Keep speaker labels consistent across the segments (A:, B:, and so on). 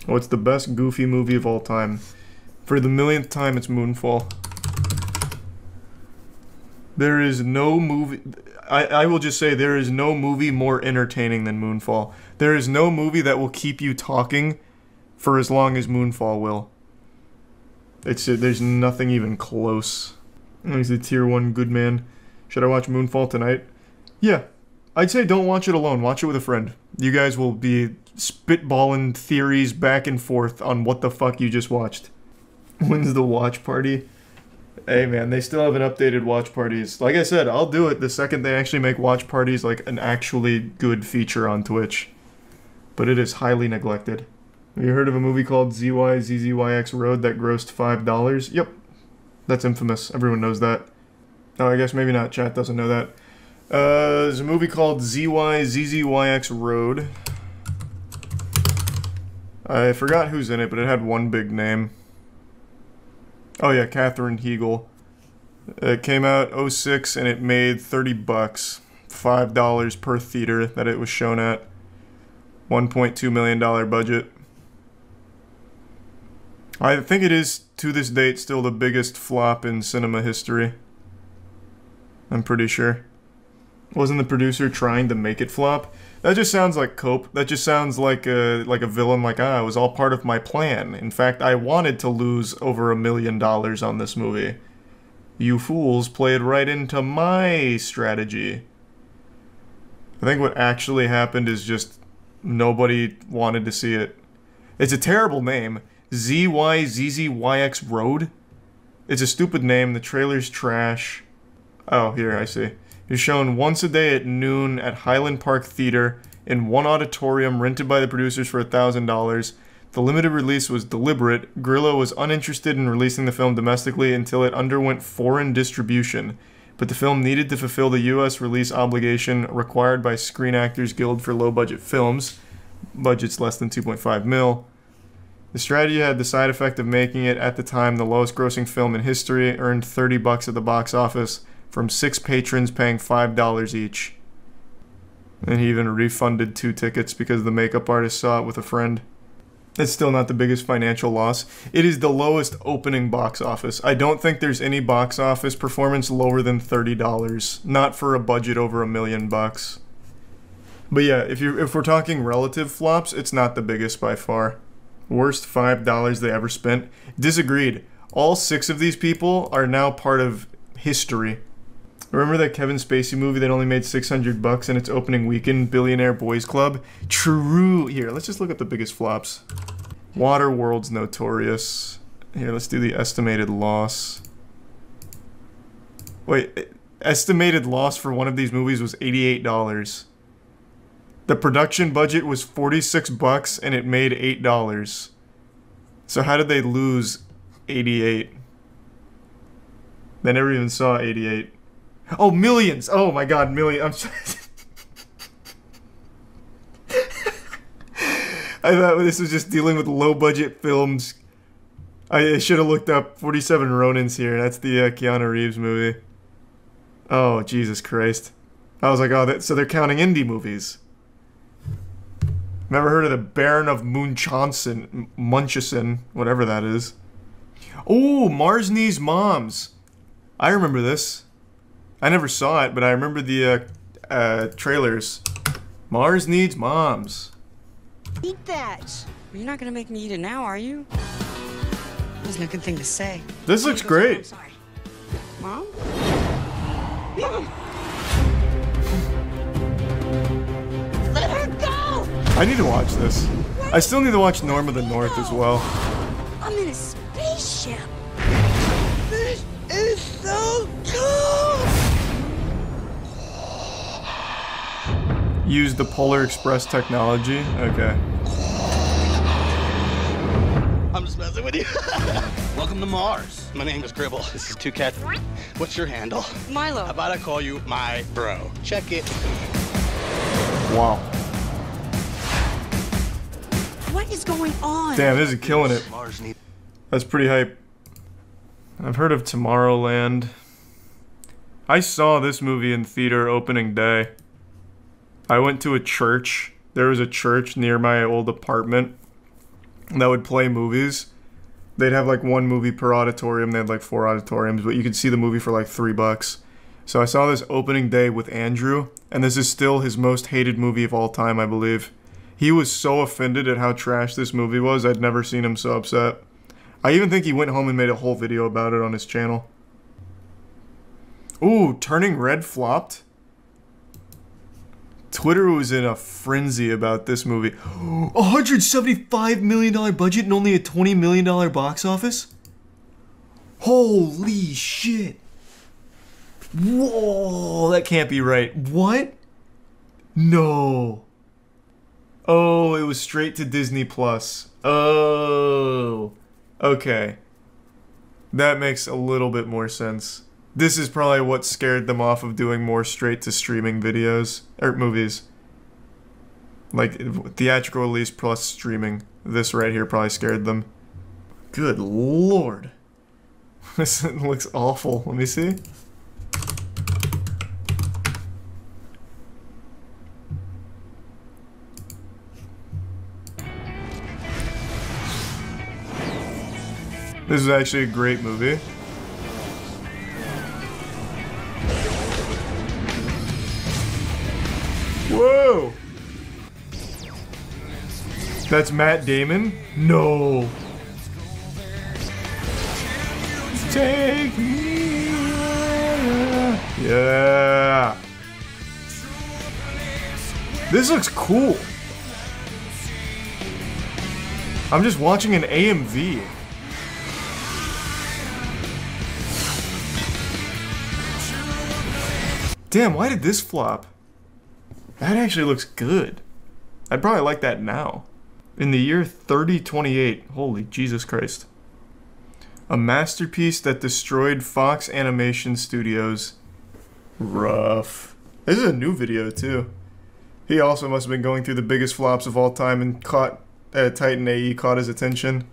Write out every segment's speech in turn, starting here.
A: What's the best Goofy movie of all time? For the millionth time, it's Moonfall. There is no movie... I will just say there is no movie more entertaining than Moonfall. There is no movie that will keep you talking for as long as Moonfall will. There's nothing even close. He's the tier 1 good man. Should I watch Moonfall tonight? Yeah. I'd say don't watch it alone. Watch it with a friend. You guys will be spitballing theories back and forth on what the fuck you just watched. When's the watch party? Hey man, they still haven't updated watch parties. Like I said, I'll do it the second they actually make watch parties like an actually good feature on Twitch. But it is highly neglected. Have you heard of a movie called ZYZZYX Road that grossed $5? Yep. That's infamous. Everyone knows that. Oh, I guess maybe not. Chat doesn't know that. There's a movie called ZYZZYX Road. I forgot who's in it, but it had one big name. Oh yeah, Katherine Heigl. It came out 06 and it made $30. $5 per theater that it was shown at. $1.2 million budget. I think it is, to this date, still the biggest flop in cinema history. I'm pretty sure. Wasn't the producer trying to make it flop? That just sounds like cope. That just sounds like a villain, like, it was all part of my plan. In fact, I wanted to lose over $1 million on this movie. You fools played right into my strategy. I think what actually happened is just nobody wanted to see it. It's a terrible name. ZYZZYX Road? It's a stupid name. The trailer's trash. Oh, here, I see. It's shown once a day at noon at Highland Park Theater in one auditorium rented by the producers for $1,000. The limited release was deliberate. Grillo was uninterested in releasing the film domestically until it underwent foreign distribution, but the film needed to fulfill the U.S. release obligation required by Screen Actors Guild for low-budget films. Budget's less than 2.5 mil. The strategy had the side effect of making it, at the time, the lowest-grossing film in history, earned $30 at the box office, from 6 patrons paying $5 each. And he even refunded 2 tickets because the makeup artist saw it with a friend. It's still not the biggest financial loss. It is the lowest opening box office. I don't think there's any box office performance lower than $30. Not for a budget over $1 million. But yeah, if we're talking relative flops, it's not the biggest by far. Worst $5 they ever spent. Disagreed. All 6 of these people are now part of history. Remember that Kevin Spacey movie that only made $600 in its opening weekend, Billionaire Boys Club? True. Here, let's just look up the biggest flops. Waterworld's notorious. Here, let's do the estimated loss. Wait, estimated loss for one of these movies was $88. The production budget was $46 and it made $8. So how did they lose 88? They never even saw 88. Oh, millions! Oh my god, millions. I'm I thought this was just dealing with low-budget films. I should have looked up 47 Ronins here. That's the Keanu Reeves movie. Oh, Jesus Christ. I was like, oh, so they're counting indie movies. Never heard of the Baron of Munchausen, whatever that is. Oh, Mars Needs Moms. I remember this. I never saw it, but I remember the trailers. Mars Needs Moms.
B: Eat that. You're not gonna make me eat it now, are you? There's no good thing to say.
A: This looks great.
B: I'm sorry. Mom? Let her go!
A: I need to watch this. I still need to watch Norm of the North as well.
B: I'm in a spaceship. This is so cool!
A: Use the Polar Express technology? Okay.
C: I'm just messing with you. Welcome to Mars. My name is Gribble. This is 2Cat. What's your handle?
B: Milo.
C: How about I call you my bro? Check it.
A: Wow.
B: What is going on?
A: Damn, this is killing it.
C: Mars need.
A: That's pretty hype. I've heard of Tomorrowland. I saw this movie in theater opening day. I went to a church. There was a church near my old apartment. that would play movies. They'd have like one movie per auditorium. They had like 4 auditoriums, but you could see the movie for like $3. So I saw this opening day with Andrew, and this is still his most hated movie of all time, I believe. He was so offended at how trash this movie was. I'd never seen him so upset. I even think he went home and made a whole video about it on his channel. Ooh, Turning Red flopped. Twitter was in a frenzy about this movie. $175 million budget and only a $20 million box office? Holy shit. Whoa, that can't be right. What? No. Oh, it was straight to Disney Plus. Oh. Okay. That makes a little bit more sense. This is probably what scared them off of doing more straight to streaming videos or movies. Like theatrical release plus streaming. This right here probably scared them. Good lord. This looks awful. Let me see. This is actually a great movie. Whoa! That's Matt Damon? No. Take me. Yeah. This looks cool. I'm just watching an AMV. Damn, why did this flop? That actually looks good. I'd probably like that now. In the year 3028. Holy Jesus Christ. A masterpiece that destroyed Fox Animation Studios. Rough. This is a new video too. He also must have been going through the biggest flops of all time and caught Titan AE caught his attention.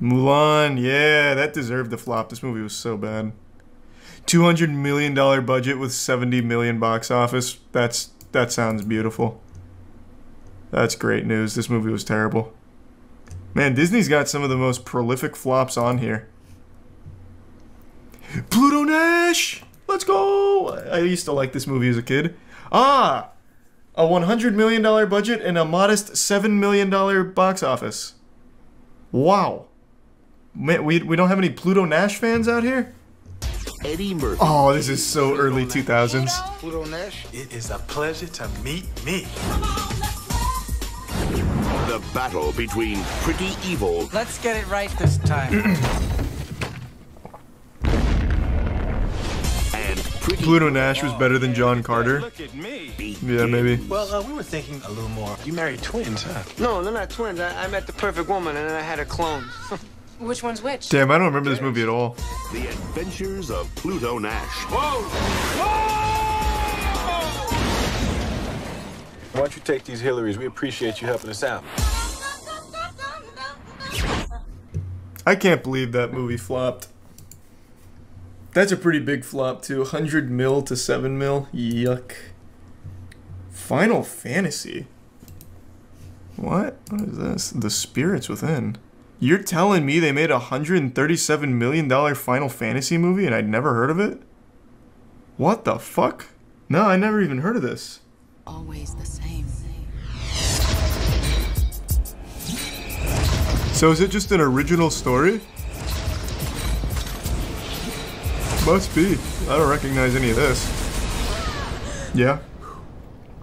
A: Mulan, yeah, that deserved the flop. This movie was so bad. $200 million budget with $70 million box office. That sounds beautiful. That's great news. This movie was terrible. Man, Disney's got some of the most prolific flops on here. Pluto Nash! Let's go! I used to like this movie as a kid. Ah! A $100 million budget and a modest $7 million box office. Wow. Man, we don't have any Pluto Nash fans out here?
D: Eddie Murphy.
A: Oh, this is so early 2000s.
D: Pluto Nash.
E: It is a pleasure to meet me.
D: The battle between Pretty Evil.
F: Let's get it right this time.
D: And Pretty
A: Pluto Nash was better than John Carter.
E: Look at me.
A: Yeah, maybe.
E: Well, we were thinking a little more. You married twins, huh?
G: No, they're not twins. I met the perfect woman and then I had a clone.
H: Which one's which?
A: Damn, I don't remember this movie at all.
D: The Adventures of Pluto Nash.
E: Whoa! Why don't you take these Hillarys? We appreciate you helping us out.
A: I can't believe that movie flopped. That's a pretty big flop too. 100 mil to 7 mil. Yuck. Final Fantasy. What? What is this? The Spirits Within. You're telling me they made a $137 million Final Fantasy movie and I'd never heard of it? What the fuck? No, I never even heard of this.
H: Always the same.
A: So is it just an original story? Must be. I don't recognize any of this. Yeah?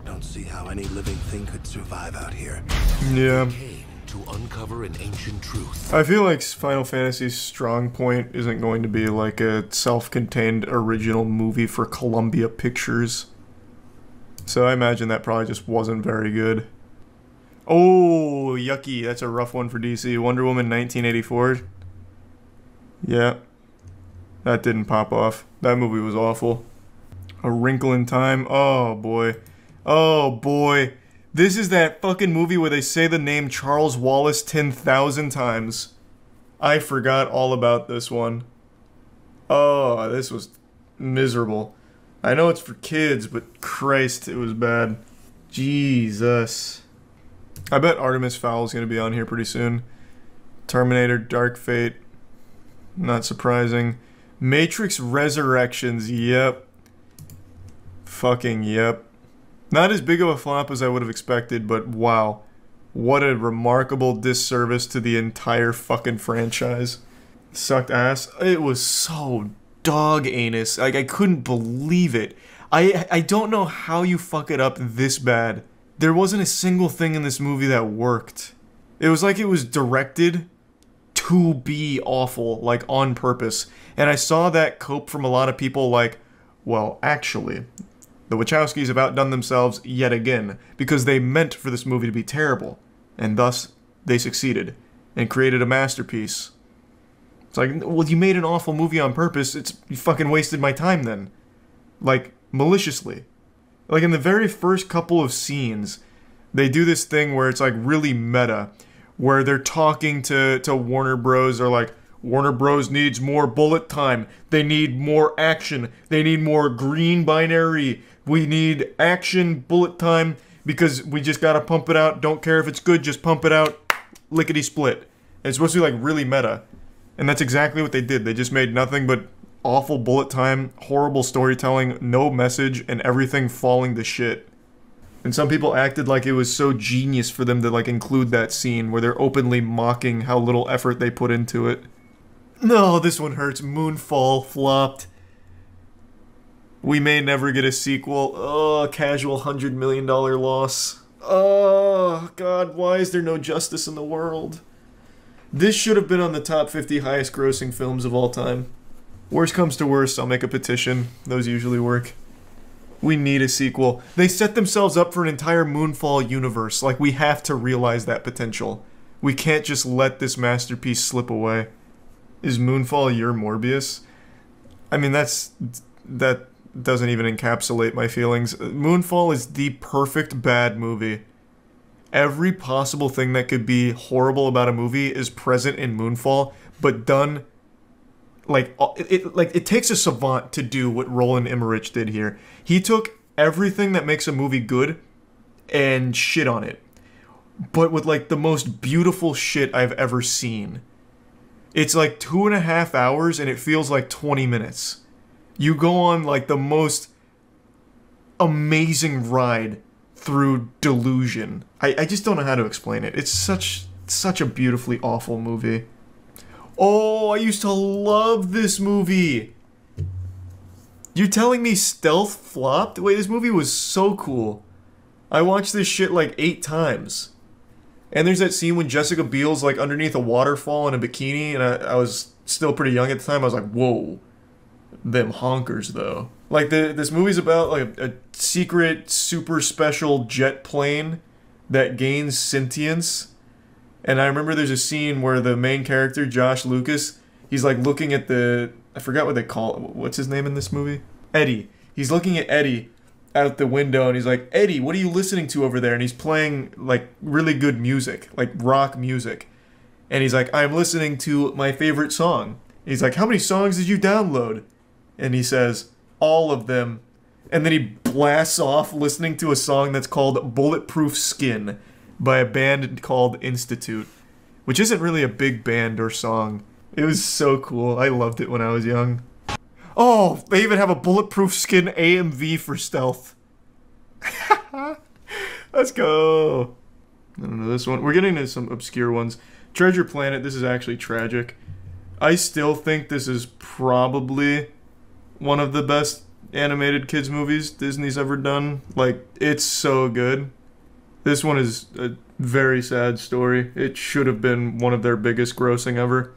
D: Don't see how any living thing could survive out here.
A: Yeah.
D: To uncover an ancient truth.
A: I feel like Final Fantasy's strong point isn't going to be like a self-contained original movie for Columbia Pictures. So I imagine that probably just wasn't very good. Oh, yucky. That's a rough one for DC. Wonder Woman 1984. Yeah. That didn't pop off. That movie was awful. A Wrinkle in Time. Oh, boy. Oh, boy. This is that fucking movie where they say the name Charles Wallace 10,000 times. I forgot all about this one. Oh, this was miserable. I know it's for kids, but Christ, it was bad. Jesus. I bet Artemis Fowl is going to be on here pretty soon. Terminator Dark Fate. Not surprising. Matrix Resurrections. Yep. Fucking yep. Not as big of a flop as I would have expected, but wow. What a remarkable disservice to the entire fucking franchise. Sucked ass. It was so dog anus. Like, I couldn't believe it. I don't know how you fuck it up this bad. There wasn't a single thing in this movie that worked. It was like it was directed to be awful, like on purpose. And I saw that cope from a lot of people like, well, actually, the Wachowskis have outdone themselves yet again because they meant for this movie to be terrible. And thus, they succeeded and created a masterpiece. It's like, well, you made an awful movie on purpose. You fucking wasted my time then. Like, maliciously. Like, in the very first couple of scenes, they do this thing where it's like really meta, where they're talking to Warner Bros. Or like, Warner Bros. Needs more bullet time. They need more action. They need more green binary. We need action bullet time because we just gotta pump it out. Don't care if it's good, just pump it out. Lickety split. And it's supposed to be like really meta. And that's exactly what they did. They just made nothing but awful bullet time, horrible storytelling, no message, and everything falling to shit. And some people acted like it was so genius for them to like include that scene where they're openly mocking how little effort they put into it. No, this one hurts. Moonfall flopped. We may never get a sequel. Oh, casual $100 million loss. Oh, God, why is there no justice in the world? This should have been on the top 50 highest grossing films of all time. Worst comes to worst, I'll make a petition. Those usually work. We need a sequel. They set themselves up for an entire Moonfall universe. Like, we have to realize that potential. We can't just let this masterpiece slip away. Is Moonfall your Morbius? I mean, that doesn't even encapsulate my feelings. Moonfall is the perfect bad movie. Every possible thing that could be horrible about a movie is present in Moonfall, but done like it takes a savant to do what Roland Emmerich did here. He took everything that makes a movie good and shit on it, but with like the most beautiful shit I've ever seen. It's like 2.5 hours and it feels like 20 minutes. You go on like the most amazing ride through delusion. I just don't know how to explain it. It's such a beautifully awful movie. Oh, I used to love this movie. You're telling me Stealth flopped? Wait, this movie was so cool. I watched this shit like 8 times. And there's that scene when Jessica Biel's like underneath a waterfall in a bikini, and I was still pretty young at the time. I was like, whoa, them honkers though. Like this movie's about like a secret super special jet plane that gains sentience. And I remember there's a scene where the main character, Josh Lucas, he's like looking at I forgot what they call it. What's his name in this movie? Eddie. He's looking at Eddie out the window and he's like, Eddie, what are you listening to over there? And he's playing like really good music, like rock music. And he's like, I'm listening to my favorite song. He's like, how many songs did you download? And he says, all of them. And then he blasts off listening to a song that's called Bulletproof Skin by a band called Institute, which isn't really a big band or song. It was so cool. I loved it when I was young. Oh, they even have a Bulletproof Skin AMV for Stealth. Let's go. I don't know this one. We're getting into some obscure ones. Treasure Planet, this is actually tragic. I still think this is probably one of the best animated kids movies Disney's ever done. Like, it's so good. This one is a very sad story. It should have been one of their biggest grossing ever.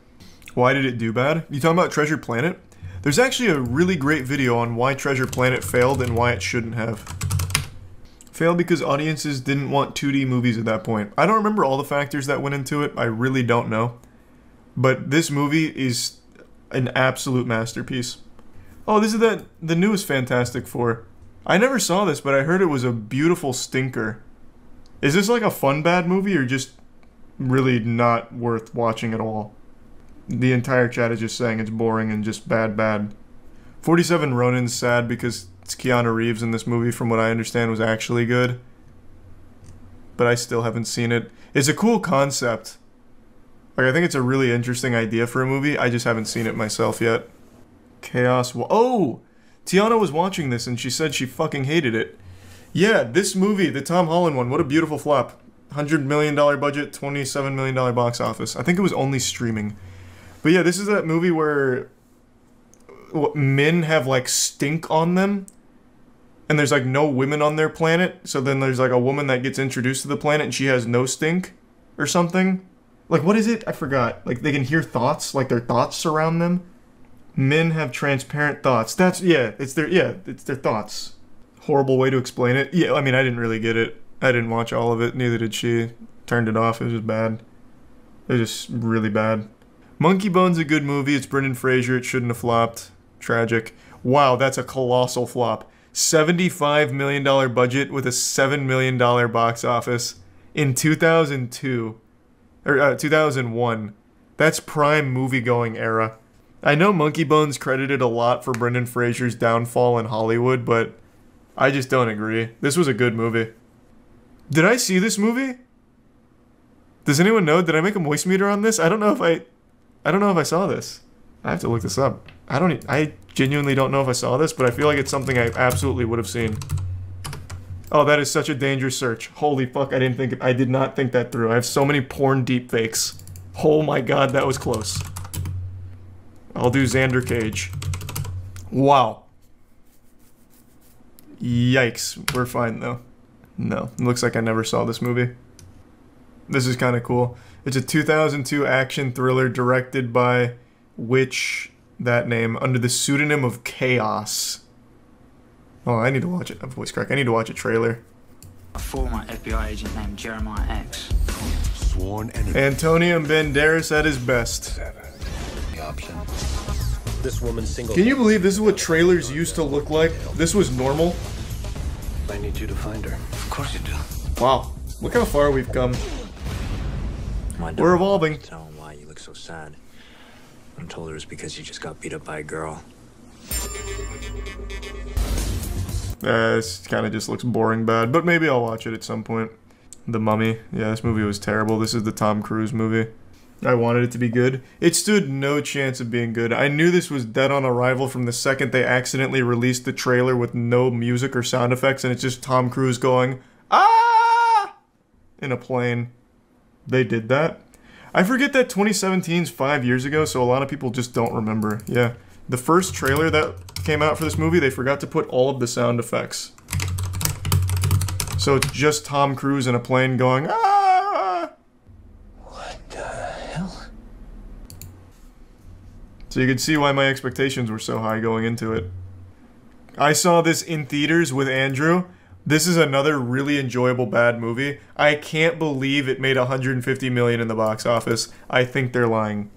A: Why did it do bad? You talking about Treasure Planet? There's actually a really great video on why Treasure Planet failed and why it shouldn't have. Failed because audiences didn't want 2D movies at that point. I don't remember all the factors that went into it. I really don't know. But this movie is an absolute masterpiece. Oh, this is the newest Fantastic Four. I never saw this, but I heard it was a beautiful stinker. Is this like a fun bad movie or just really not worth watching at all? The entire chat is just saying it's boring and just bad. 47 Ronin's sad because it's Keanu Reeves in this movie, from what I understand, was actually good. but I still haven't seen it. It's a cool concept. Like, I think it's a really interesting idea for a movie. I just haven't seen it myself yet. Chaos. Oh! Tiana was watching this and she said she fucking hated it. Yeah, this movie, the Tom Holland one, what a beautiful flop. $100 million budget, $27 million box office. I think it was only streaming. But yeah, this is that movie where men have like stink on them. And there's like no women on their planet. So then there's like a woman that gets introduced to the planet and she has no stink or something. Like, what is it? I forgot. Like, they can hear thoughts, like their thoughts surround them. Men have transparent thoughts. That's, yeah, it's their thoughts. Horrible way to explain it. Yeah, I mean, I didn't really get it. I didn't watch all of it, neither did she. Turned it off, it was just bad. It was just really bad. Monkey Bone's a good movie, it's Brendan Fraser, it shouldn't have flopped. Tragic. Wow, that's a colossal flop. $75 million budget with a $7 million box office in 2002. Or 2001. That's prime movie-going era. I know Monkey Bone's credited a lot for Brendan Fraser's downfall in Hollywood, but I just don't agree. This was a good movie. Did I see this movie? Does anyone know? Did I make a moist meter on this? I don't know if I saw this. I have to look this up. I genuinely don't know if I saw this, but I feel like it's something I absolutely would have seen. Oh, that is such a dangerous search. Holy fuck, I did not think that through. I have so many porn deepfakes. Oh my god, that was close. I'll do Xander Cage. Wow. Yikes. We're fine though. No, it looks like I never saw this movie. This is kind of cool. It's a 2002 action thriller directed by that name, under the pseudonym of Chaos. Oh, I need to watch it. Voice crack. I need to watch a trailer.
F: A former FBI agent named Jeremiah X.
D: Sworn enemy.
A: Antonio Banderas at his best.
D: The option. This woman's single.
A: Can you believe this is what trailers used to look like? This was normal.
D: I need you to find her.
C: Of course you do.
A: Wow. Look how far we've come. We're evolving.
I: Tell him why you look so sad. I'm told it was because you just got beat up by a girl.
A: This kind of just looks boring bad, but maybe I'll watch it at some point. The Mummy. Yeah, this movie was terrible. This is the Tom Cruise movie. I wanted it to be good. It stood no chance of being good. I knew this was dead on arrival from the second they accidentally released the trailer with no music or sound effects, and it's just Tom Cruise going, "Ah!" in a plane. They did that. I forget that 2017's 5 years ago, so a lot of people just don't remember. Yeah. The first trailer that came out for this movie, they forgot to put all of the sound effects. So it's just Tom Cruise in a plane going, "Ah!"
D: What the hell?
A: So you can see why my expectations were so high going into it. I saw this in theaters with Andrew. This is another really enjoyable bad movie. I can't believe it made $150 million in the box office. I think they're lying.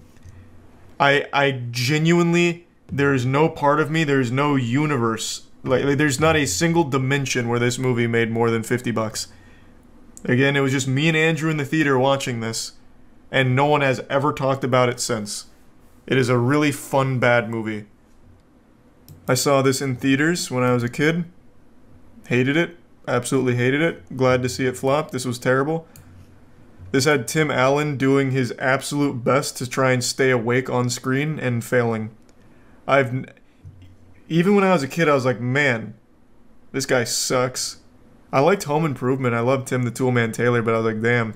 A: I genuinely, there's no part of me, there's no universe. Like, there's not a single dimension where this movie made more than 50 bucks. Again, it was just me and Andrew in the theater watching this, and no one has ever talked about it since. It is a really fun bad movie. I saw this in theaters when I was a kid. Hated it. Absolutely hated it. Glad to see it flop. This was terrible. This had Tim Allen doing his absolute best to try and stay awake on screen and failing. Even when I was a kid, I was like, man, this guy sucks. I liked Home Improvement. I loved Tim the Toolman Taylor, but I was like, damn,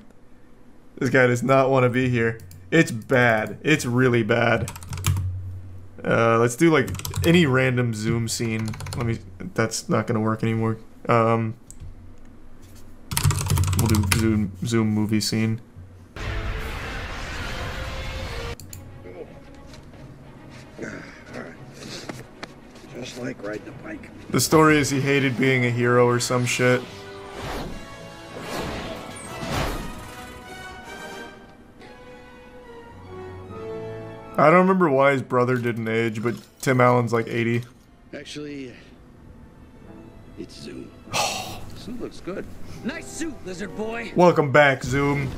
A: this guy does not want to be here. It's bad. It's really bad. Let's do like any random Zoom scene. That's not gonna work anymore. We'll do Zoom movie scene.
D: Just like riding a bike.
A: The story is he hated being a hero or some shit. I don't remember why his brother didn't age, but Tim Allen's like 80.
D: Actually, it's Zoom. Suit looks good.
F: Nice suit, lizard boy.
A: Welcome back, Zoom.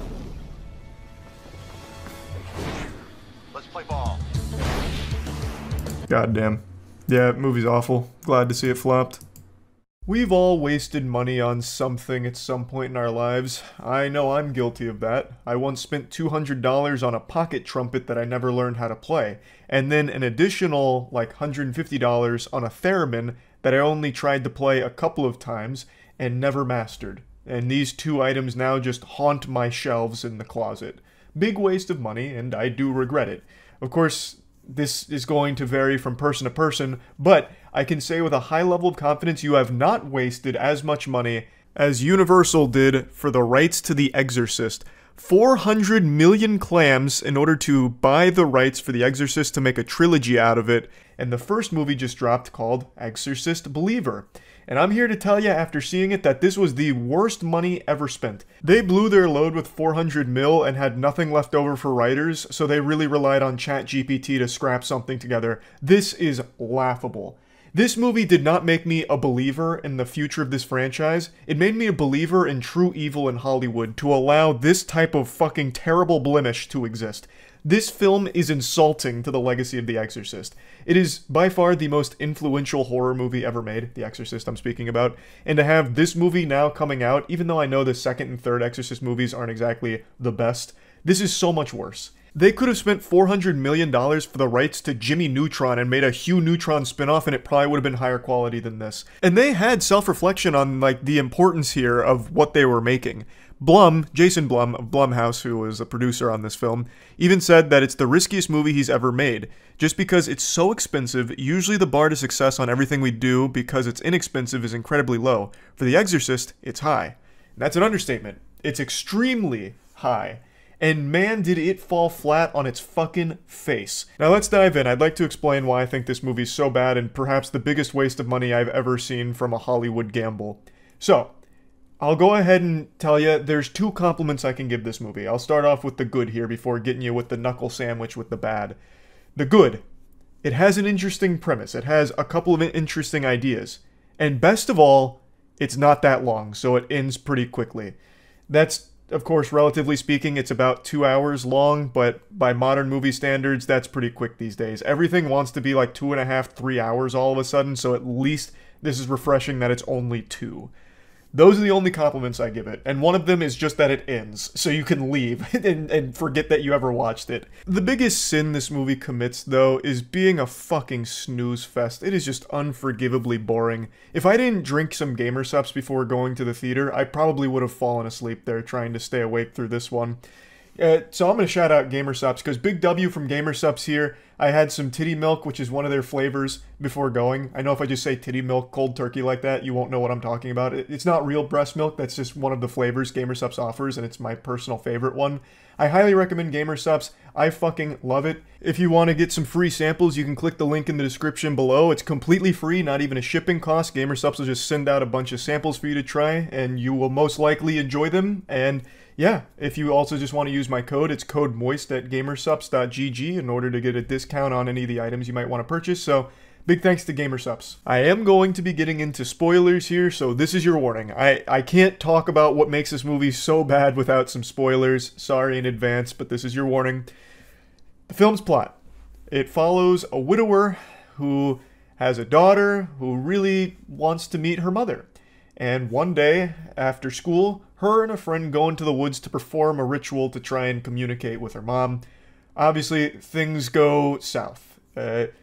C: Let's play ball.
A: Goddamn. Yeah, movie's awful. Glad to see it flopped. We've all wasted money on something at some point in our lives. I know I'm guilty of that. I once spent $200 on a pocket trumpet that I never learned how to play, and then an additional, like, $150 on a theremin that I only tried to play a couple of times and never mastered. And these two items now just haunt my shelves in the closet. Big waste of money, and I do regret it. Of course, this is going to vary from person to person, but I can say with a high level of confidence you have not wasted as much money as Universal did for the rights to The Exorcist. 400 million clams in order to buy the rights for The Exorcist to make a trilogy out of it, and the first movie just dropped called Exorcist Believer. And I'm here to tell you after seeing it that this was the worst money ever spent. They blew their load with 400 mil and had nothing left over for writers, so they really relied on ChatGPT to scrap something together. This is laughable. This movie did not make me a believer in the future of this franchise. It made me a believer in true evil in Hollywood to allow this type of fucking terrible blemish to exist. This film is insulting to the legacy of The Exorcist. It is by far the most influential horror movie ever made, The Exorcist I'm speaking about, and to have this movie now coming out, even though I know the second and third Exorcist movies aren't exactly the best, this is so much worse. They could have spent $400 million for the rights to Jimmy Neutron and made a Hugh Neutron spinoff, and it probably would have been higher quality than this. And they had self-reflection on, like, the importance here of what they were making. Jason Blum of Blumhouse, who was a producer on this film, even said that it's the riskiest movie he's ever made. Just because it's so expensive, usually the bar to success on everything we do because it's inexpensive is incredibly low. For The Exorcist, it's high. And that's an understatement. It's extremely high. And man, did it fall flat on its fucking face. Now let's dive in. I'd like to explain why I think this movie's so bad and perhaps the biggest waste of money I've ever seen from a Hollywood gamble. So, I'll go ahead and tell you there's two compliments I can give this movie. I'll start off with the good here before getting you with the knuckle sandwich with the bad. The good. It has an interesting premise. It has a couple of interesting ideas. And best of all, it's not that long, so it ends pretty quickly. That's, of course, relatively speaking, it's about 2 hours long, but by modern movie standards, that's pretty quick these days. Everything wants to be like 2.5, 3 hours all of a sudden, so at least this is refreshing that it's only 2. Those are the only compliments I give it, and one of them is just that it ends, so you can leave and forget that you ever watched it. The biggest sin this movie commits, though, is being a fucking snooze fest. It is just unforgivably boring. If I didn't drink some gamer subs before going to the theater, I probably would have fallen asleep there trying to stay awake through this one. So I'm going to shout out GamerSups, because big W from GamerSups here. I had some titty milk, which is one of their flavors, before going. I know if I just say titty milk cold turkey like that, you won't know what I'm talking about. It's not real breast milk, that's just one of the flavors GamerSups offers, and it's my personal favorite one. I highly recommend GamerSups. I fucking love it. If you want to get some free samples, you can click the link in the description below. It's completely free, not even a shipping cost. GamerSups will just send out a bunch of samples for you to try, and you will most likely enjoy them. And yeah, if you also just want to use my code, it's code MOIST at gamersups.gg in order to get a discount on any of the items you might want to purchase. So big thanks to GamerSups. I am going to be getting into spoilers here, so this is your warning. I can't talk about what makes this movie so bad without some spoilers. Sorry in advance, but this is your warning. The film's plot. It follows a widower who has a daughter who really wants to meet her mother. And one day, after school, her and a friend go into the woods to perform a ritual to try and communicate with her mom. Obviously, things go south. It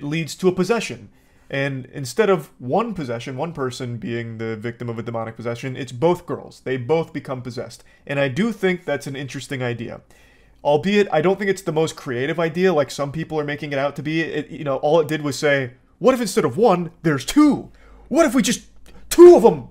A: leads to a possession. And instead of one possession, one person being the victim of a demonic possession, it's both girls. They both become possessed. And I do think that's an interesting idea. Albeit, I don't think it's the most creative idea like some people are making it out to be. All it did was say, what if instead of one, there's two? What if we just... 2 of them!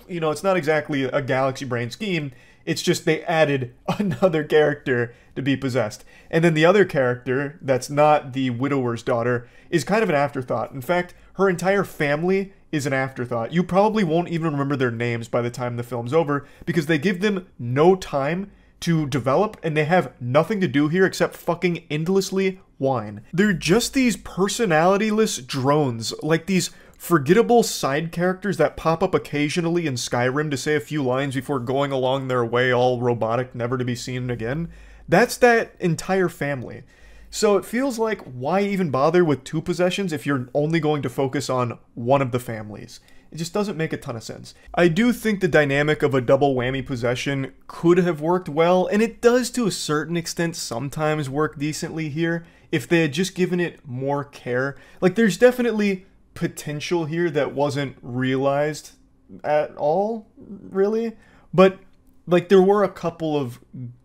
A: It's not exactly a galaxy brain scheme. It's just they added another character to be possessed. And then the other character, that's not the widower's daughter, is kind of an afterthought. In fact, her entire family is an afterthought. You probably won't even remember their names by the time the film's over, because they give them no time to develop, and they have nothing to do here except fucking endlessly whine. They're just these personality-less drones, like these forgettable side characters that pop up occasionally in Skyrim to say a few lines before going along their way all robotic, never to be seen again. That's that entire family. So it feels like, why even bother with 2 possessions if you're only going to focus on one of the families? It just doesn't make a ton of sense. I do think the dynamic of a double whammy possession could have worked well, and it does to a certain extent sometimes work decently here if they had just given it more care. Like, there's definitely potential here that wasn't realized at all, really. But, like, there were a couple of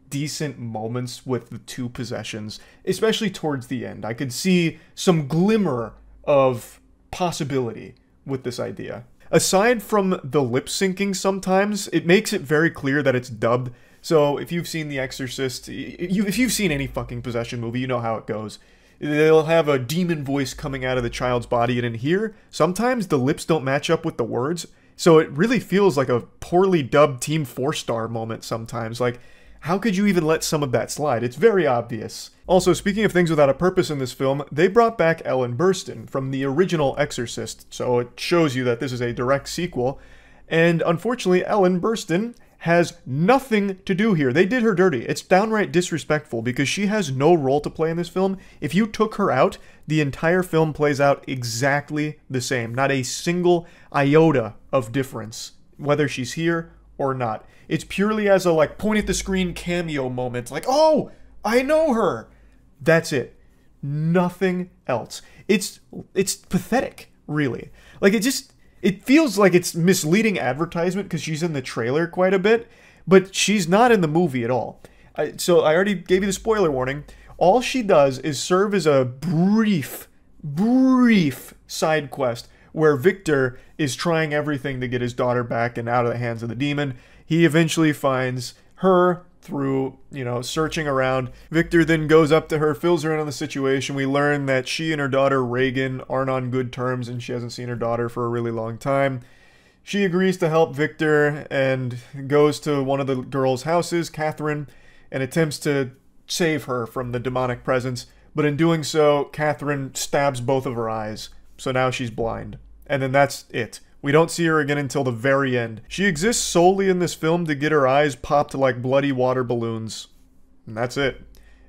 A: decent moments with the two possessions, especially towards the end. I could see some glimmer of possibility with this idea. Aside from the lip syncing sometimes, it makes it very clear that it's dubbed. So if you've seen The Exorcist, if you've seen any fucking possession movie, you know how it goes. They'll have a demon voice coming out of the child's body, and in here, sometimes the lips don't match up with the words, so it really feels like a poorly dubbed Team 4-star moment sometimes. Like, how could you even let some of that slide? It's very obvious. Also, speaking of things without a purpose in this film, they brought back Ellen Burstyn from the original Exorcist, so it shows you that this is a direct sequel. And unfortunately, Ellen Burstyn has nothing to do here. They did her dirty. It's downright disrespectful because she has no role to play in this film. If you took her out, the entire film plays out exactly the same. Not a single iota of difference, whether she's here or not. It's purely as a, like, point at the screen cameo moment. Like, oh, I know her. That's it. Nothing else. It's pathetic, really. Like, it feels like it's misleading advertisement because she's in the trailer quite a bit, but she's not in the movie at all. So I already gave you the spoiler warning. All she does is serve as a brief side quest where Victor is trying everything to get his daughter back and out of the hands of the demon. He eventually finds her through, searching around. Victor then goes up to her, fills her in on the situation. We learn that she and her daughter Reagan aren't on good terms and she hasn't seen her daughter for a really long time. She agrees to help Victor and goes to one of the girls' houses, Catherine, and attempts to save her from the demonic presence. But in doing so, Catherine stabs both of her eyes. So now she's blind. And then that's it. We don't see her again until the very end. She exists solely in this film to get her eyes popped like bloody water balloons. And that's it.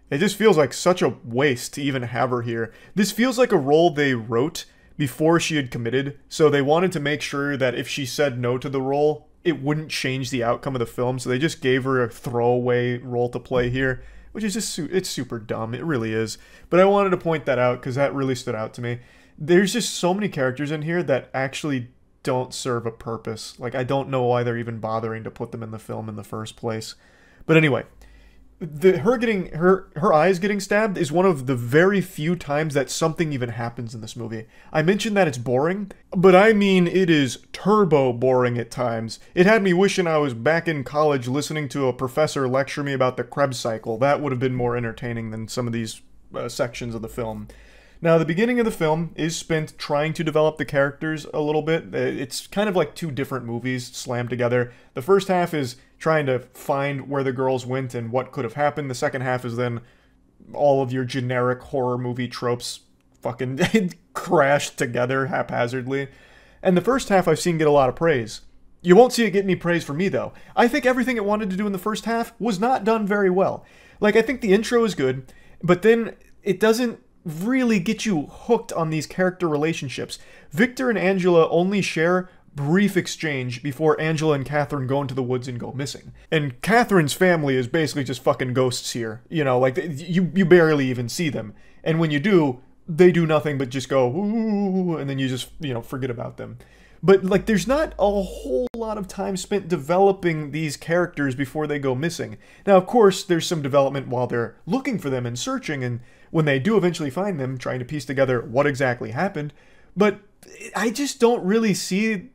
A: It just feels like such a waste to even have her here. This feels like a role they wrote before she had committed, so they wanted to make sure that if she said no to the role, it wouldn't change the outcome of the film, so they just gave her a throwaway role to play here, which is just, it's super dumb. It really is. But I wanted to point that out because that really stood out to me. There's just so many characters in here that actually don't serve a purpose. Like, I don't know why they're even bothering to put them in the film in the first place. But anyway, her eyes getting stabbed is one of the very few times that something even happens in this movie. I mentioned that it's boring, but I mean it is turbo boring at times. It had me wishing I was back in college listening to a professor lecture me about the Krebs cycle. That would have been more entertaining than some of these sections of the film. Now, the beginning of the film is spent trying to develop the characters a little bit. It's kind of like two different movies slammed together. The first half is trying to find where the girls went and what could have happened. The second half is then all of your generic horror movie tropes fucking crashed together haphazardly. And the first half I've seen get a lot of praise. You won't see it get any praise from me, though. I think everything it wanted to do in the first half was not done very well. Like, I think the intro is good, but then it doesn't really get you hooked on these character relationships. Victor and Angela only share brief exchange before Angela and Catherine go into the woods and go missing. And Catherine's family is basically just fucking ghosts here. Like, you barely even see them. And when you do, they do nothing but just go, ooh, and then you just, forget about them. But, like, there's not a whole lot of time spent developing these characters before they go missing. Now, of course, there's some development while they're looking for them and searching, and when they do eventually find them, trying to piece together what exactly happened. But I just don't really see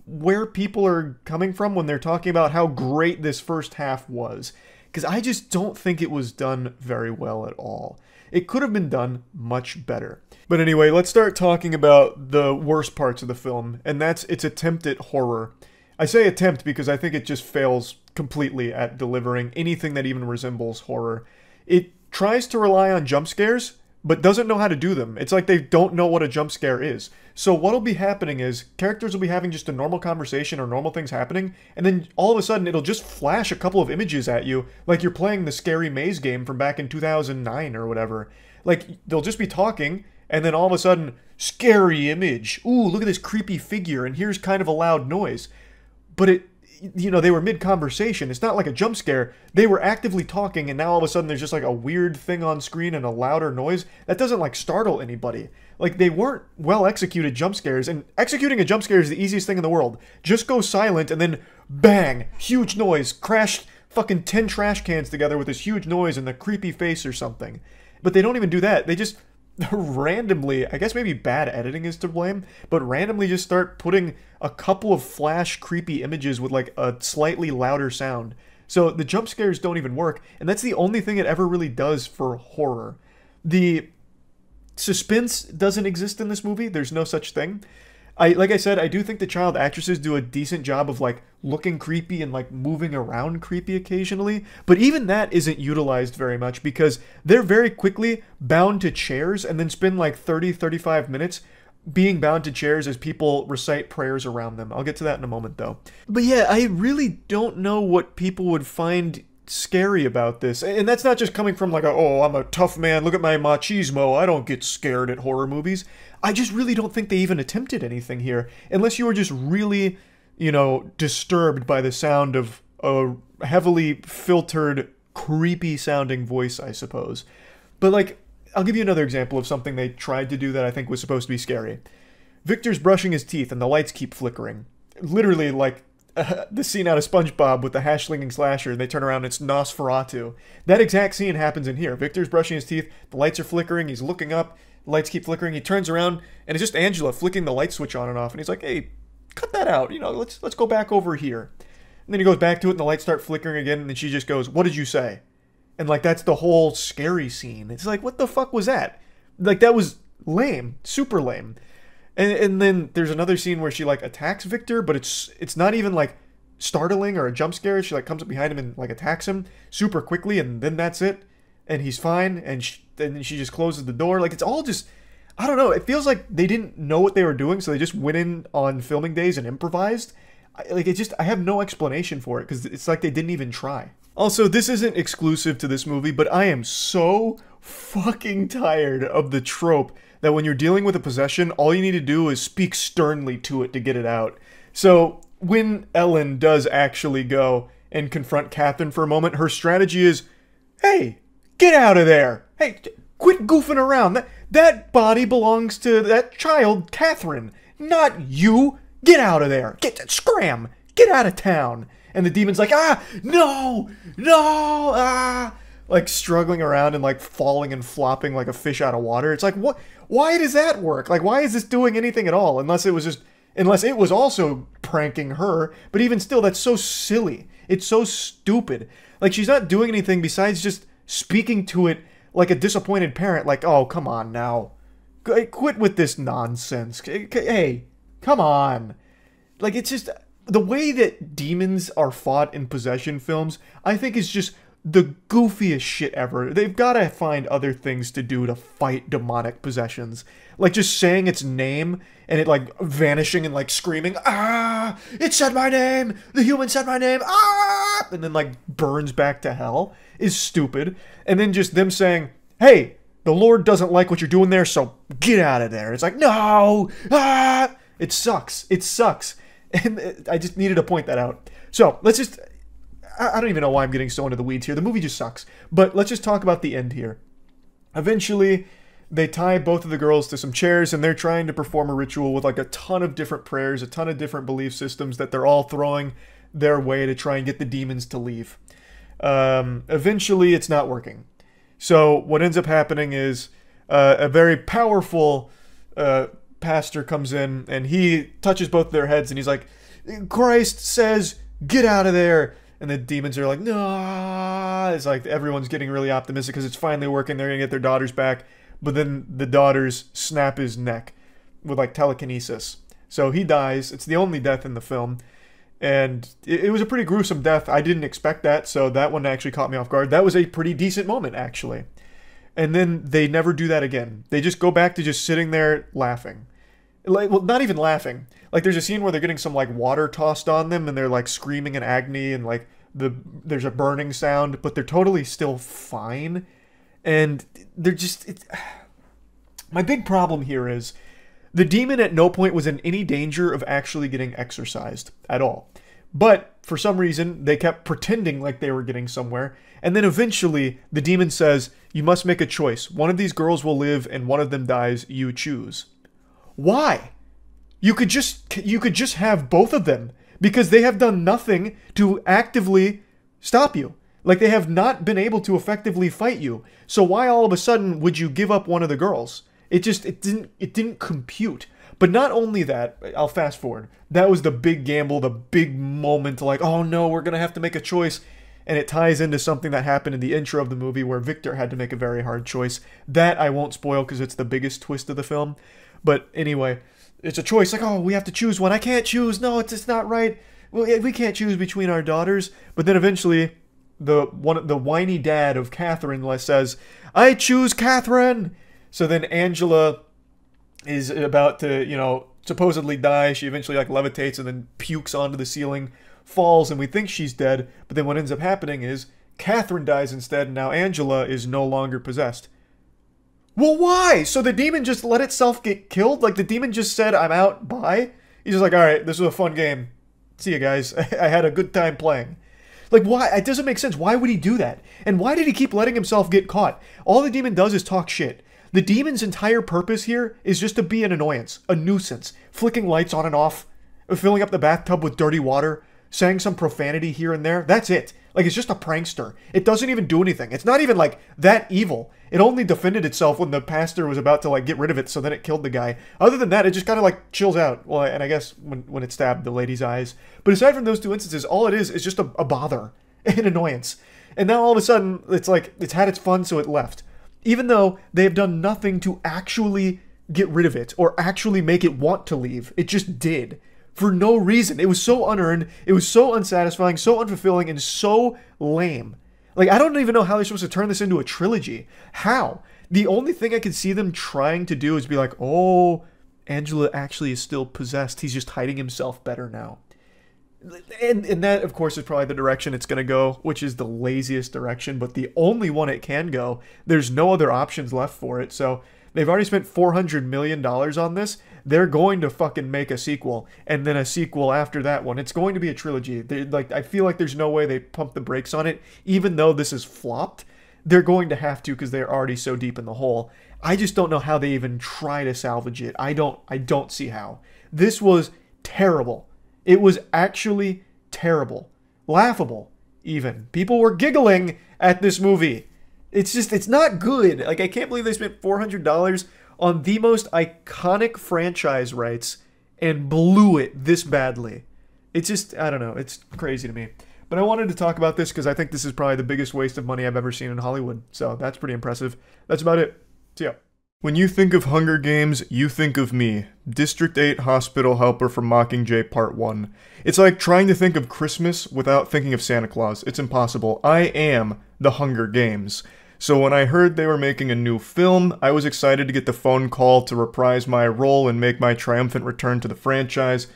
A: where people are coming from when they're talking about how great this first half was. Because I just don't think it was done very well at all. It could have been done much better. But anyway, let's start talking about the worst parts of the film, and that's its attempt at horror. I say attempt because I think it just fails completely at delivering anything that even resembles horror. It tries to rely on jump scares, but doesn't know how to do them. It's like they don't know what a jump scare is. So what'll be happening is characters will be having just a normal conversation or normal things happening, and then all of a sudden it'll just flash a couple of images at you like you're playing the Scary Maze game from back in 2009 or whatever. Like, they'll just be talking, And then all of a sudden, scary image. Ooh, look at this creepy figure, and here's kind of a loud noise. But it, you know, they were mid-conversation. It's not like a jump scare. They were actively talking, and now all of a sudden there's just like a weird thing on screen and a louder noise. That doesn't like startle anybody. Like, they weren't well-executed jump scares, and executing a jump scare is the easiest thing in the world. Just go silent, and then bang, huge noise, crash fucking 10 trash cans together with this huge noise and the creepy face or something. But they don't even do that. They just randomly, I guess maybe bad editing is to blame, but randomly just start putting a couple of flash creepy images with like a slightly louder sound. So the jump scares don't even work, and that's the only thing it ever really does for horror. The suspense doesn't exist in this movie. There's no such thing. Like I said, I do think the child actresses do a decent job of like looking creepy and like moving around creepy occasionally, but even that isn't utilized very much because they're very quickly bound to chairs and then spend like 30-35 minutes being bound to chairs as people recite prayers around them. I'll get to that in a moment though. But yeah, I really don't know what people would find scary about this. And that's not just coming from like, oh, I'm a tough man, look at my machismo, I don't get scared at horror movies. I just really don't think they even attempted anything here, unless you were just really, you know, disturbed by the sound of a heavily filtered, creepy sounding voice, I suppose. But like, I'll give you another example of something they tried to do that I think was supposed to be scary. Victor's brushing his teeth and the lights keep flickering. Literally like the scene out of SpongeBob with the hash-slinging slasher, and they turn around and it's Nosferatu. That exact scene happens in here. Victor's brushing his teeth, the lights are flickering, he's looking up, the lights keep flickering, he turns around, and it's just Angela flicking the light switch on and off, and he's like, hey, cut that out, you know, let's go back over here. And then he goes back to it, and the lights start flickering again, and then she just goes, what did you say? And like, that's the whole scary scene. It's like, what the fuck was that? Like, that was lame, super lame. And then there's another scene where she like attacks Victor, but it's not even like startling or a jump scare. She like comes up behind him and like attacks him super quickly, and then that's it, and he's fine, and then she just closes the door. Like, it's all just, I don't know, it feels like they didn't know what they were doing, so they just went in on filming days and improvised. I have no explanation for it, because it's like they didn't even try. Also, this isn't exclusive to this movie, but I am so fucking tired of the trope that when you're dealing with a possession, all you need to do is speak sternly to it to get it out. So when Ellen does actually go and confront Catherine for a moment, her strategy is, hey, get out of there. Hey, quit goofing around. That body belongs to that child, Catherine, not you. Get out of there. Scram. Get out of town. And the demon's like, no, like struggling around and like falling and flopping like a fish out of water. It's like, what? Why does that work? Like, why is this doing anything at all? Unless it was also pranking her. But even still, that's so silly. It's so stupid. Like, she's not doing anything besides just speaking to it like a disappointed parent. Like, oh, come on now. Quit with this nonsense. Hey, come on. Like, it's just, the way that demons are fought in possession films, I think is just the goofiest shit ever. They've got to find other things to do to fight demonic possessions. Like just saying its name and it like vanishing and like screaming, it said my name, the human said my name, and then like burns back to hell is stupid. And then just them saying, hey, the Lord doesn't like what you're doing there, so get out of there. It's like, no, it sucks. It sucks. And I just needed to point that out. So let's just, I don't even know why I'm getting so into the weeds here. The movie just sucks. But let's just talk about the end here. Eventually, they tie both of the girls to some chairs, and they're trying to perform a ritual with like a ton of different prayers, a ton of different belief systems that they're all throwing their way to try and get the demons to leave. Eventually, it's not working. So what ends up happening is a very powerful pastor comes in, and he touches both their heads, and he's like, Christ says, get out of there. And the demons are like, no. It's like everyone's getting really optimistic because it's finally working. They're going to get their daughters back. But then the daughters snap his neck with like telekinesis. So he dies. It's the only death in the film. And it was a pretty gruesome death. I didn't expect that. So that one actually caught me off guard. That was a pretty decent moment, actually. And then they never do that again. They just go back to just sitting there laughing. Like, well, not even laughing. Like, there's a scene where they're getting some, like, water tossed on them, and they're, like, screaming in agony, and, like, there's a burning sound, but they're totally still fine. And they're just, My big problem here is the demon at no point was in any danger of actually getting exorcised at all. But for some reason, they kept pretending like they were getting somewhere. And then eventually, the demon says, you must make a choice. One of these girls will live and one of them dies. You choose. Why? You could just have both of them. Because they have done nothing to actively stop you. Like, they have not been able to effectively fight you. So why all of a sudden would you give up one of the girls? It didn't compute. But not only that, I'll fast forward. That was the big gamble, the big moment, like, oh no, we're going to have to make a choice. And it ties into something that happened in the intro of the movie where Victor had to make a very hard choice. That I won't spoil because it's the biggest twist of the film. But anyway, it's a choice, like, oh, we have to choose one. I can't choose. No, it's not right. Well, we can't choose between our daughters. But then eventually, the whiny dad of Catherine says, I choose Catherine. So then Angela is about to, supposedly die. She eventually, levitates and then pukes onto the ceiling, falls, and we think she's dead. But then what ends up happening is Catherine dies instead, and now Angela is no longer possessed. Well, why? So the demon just let itself get killed? Like, the demon just said, I'm out, bye? He's just like, alright, this was a fun game. See you guys. I had a good time playing. Like, why? It doesn't make sense. Why would he do that? And why did he keep letting himself get caught? All the demon does is talk shit. The demon's entire purpose here is just to be an annoyance, a nuisance, flicking lights on and off, filling up the bathtub with dirty water, saying some profanity here and there. That's it. Like, it's just a prankster. It doesn't even do anything. It's not even, that evil. It only defended itself when the pastor was about to, get rid of it, so then it killed the guy. Other than that, it just kind of, chills out. Well, and I guess when it stabbed the lady's eyes. But aside from those two instances, all it is just a bother, an annoyance. And now all of a sudden, it's had its fun, so it left. Even though they have done nothing to actually get rid of it or actually make it want to leave. It just did. For no reason. It was so unearned. It was so unsatisfying, so unfulfilling, and so lame. I don't even know how they're supposed to turn this into a trilogy. How? The only thing I could see them trying to do is be like, oh, Angela actually is still possessed. He's just hiding himself better now. And that, of course, is probably the direction it's going to go, which is the laziest direction, but the only one it can go. There's no other options left for it, so they've already spent $400 million on this. They're going to fucking make a sequel, and then a sequel after that one. It's going to be a trilogy. I feel like there's no way they pump the brakes on it, even though this is flopped. They're going to have to because they're already so deep in the hole. I just don't know how they even try to salvage it. I don't see how. This was terrible. It was actually terrible. Laughable, even. People were giggling at this movie. It's not good. I can't believe they spent $400 on the most iconic franchise rights and blew it this badly. It's just, I don't know. It's crazy to me. But I wanted to talk about this because I think this is probably the biggest waste of money I've ever seen in Hollywood. So that's pretty impressive. That's about it. See ya. When you think of Hunger Games, you think of me, District 8 Hospital Helper from Mockingjay Part 1. It's like trying to think of Christmas without thinking of Santa Claus. It's impossible. I am the Hunger Games. So when I heard they were making a new film, I was excited to get the phone call to reprise my role and make my triumphant return to the franchise.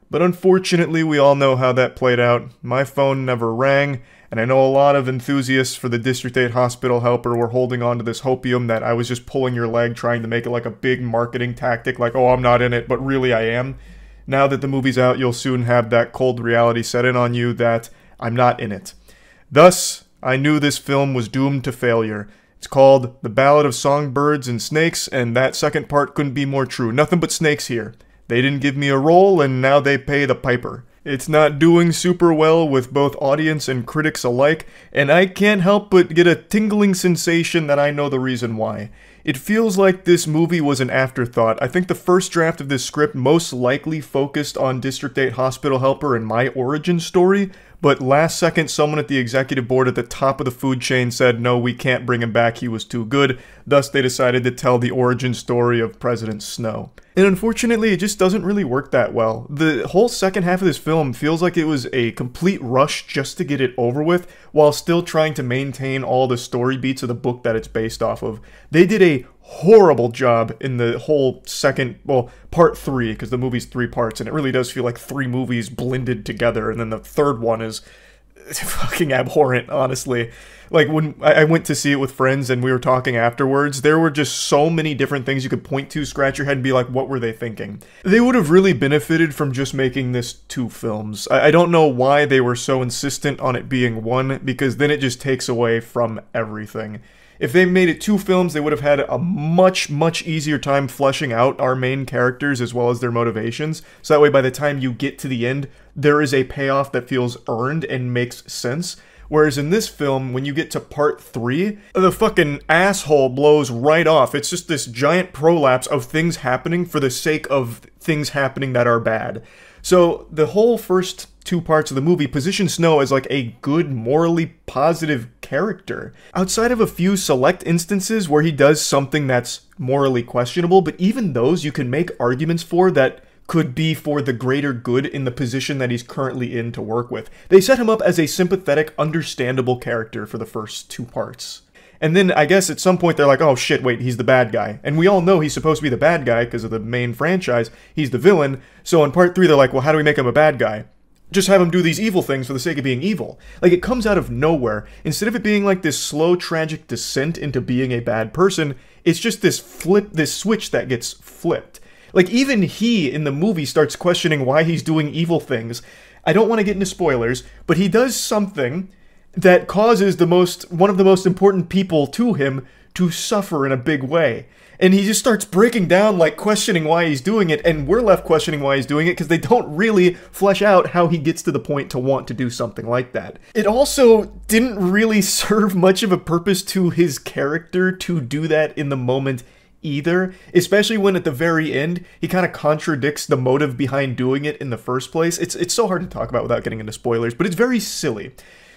A: But unfortunately, we all know how that played out. My phone never rang, and I know a lot of enthusiasts for the District 8 Hospital Helper were holding on to this hopium that I was just pulling your leg trying to make it like a big marketing tactic, like, oh, I'm not in it, but really I am. Now that the movie's out, you'll soon have that cold reality set in on you that I'm not in it. Thus, I knew this film was doomed to failure. It's called The Ballad of Songbirds and Snakes, and that second part couldn't be more true. Nothing but snakes here. They didn't give me a role, and now they pay the piper. It's not doing super well with both audience and critics alike, and I can't help but get a tingling sensation that I know the reason why. It feels like this movie was an afterthought. I think the first draft of this script most likely focused on District 8 Hospital Helper and my origin story, but last second someone at the executive board at the top of the food chain said, no, we can't bring him back, he was too good. Thus they decided to tell the origin story of President Snow. And unfortunately, it just doesn't really work that well. The whole second half of this film feels like it was a complete rush just to get it over with, while still trying to maintain all the story beats of the book that it's based off of. They did a horrible job in the whole second, well, part 3, because the movie's 3 parts, and it really does feel like 3 movies blended together, and then the third one is fucking abhorrent, honestly. Like, when I went to see it with friends and we were talking afterwards, there were just so many different things you could point to, scratch your head, and be like, what were they thinking? They would have really benefited from just making this 2 films. I don't know why they were so insistent on it being 1, because then it just takes away from everything. If they made it 2 films, they would have had a much, much easier time fleshing out our main characters as well as their motivations. So that way, by the time you get to the end, there is a payoff that feels earned and makes sense. Whereas in this film, when you get to part 3, the fucking asshole blows right off. It's just this giant prolapse of things happening for the sake of things happening that are bad. So the whole first 2 parts of the movie position Snow as like a good, morally positive character. Outside of a few select instances where he does something that's morally questionable, but even those you can make arguments for that could be for the greater good in the position that he's currently in to work with. They set him up as a sympathetic, understandable character for the first 2 parts. And then I guess at some point they're like, oh shit, wait, he's the bad guy. And we all know he's supposed to be the bad guy because of the main franchise. He's the villain. So in part 3 they're like, well, how do we make him a bad guy? Just have him do these evil things for the sake of being evil. Like, it comes out of nowhere. Instead of it being like this slow, tragic descent into being a bad person, it's just this switch that gets flipped. Like, even he, in the movie, starts questioning why he's doing evil things. I don't want to get into spoilers, but he does something that causes one of the most important people to him to suffer in a big way. And he just starts breaking down, like, questioning why he's doing it, and we're left questioning why he's doing it because they don't really flesh out how he gets to the point to want to do something like that. It also didn't really serve much of a purpose to his character to do that in the moment either, especially when at the very end he kind of contradicts the motive behind doing it in the first place. It's so hard to talk about without getting into spoilers, but it's very silly.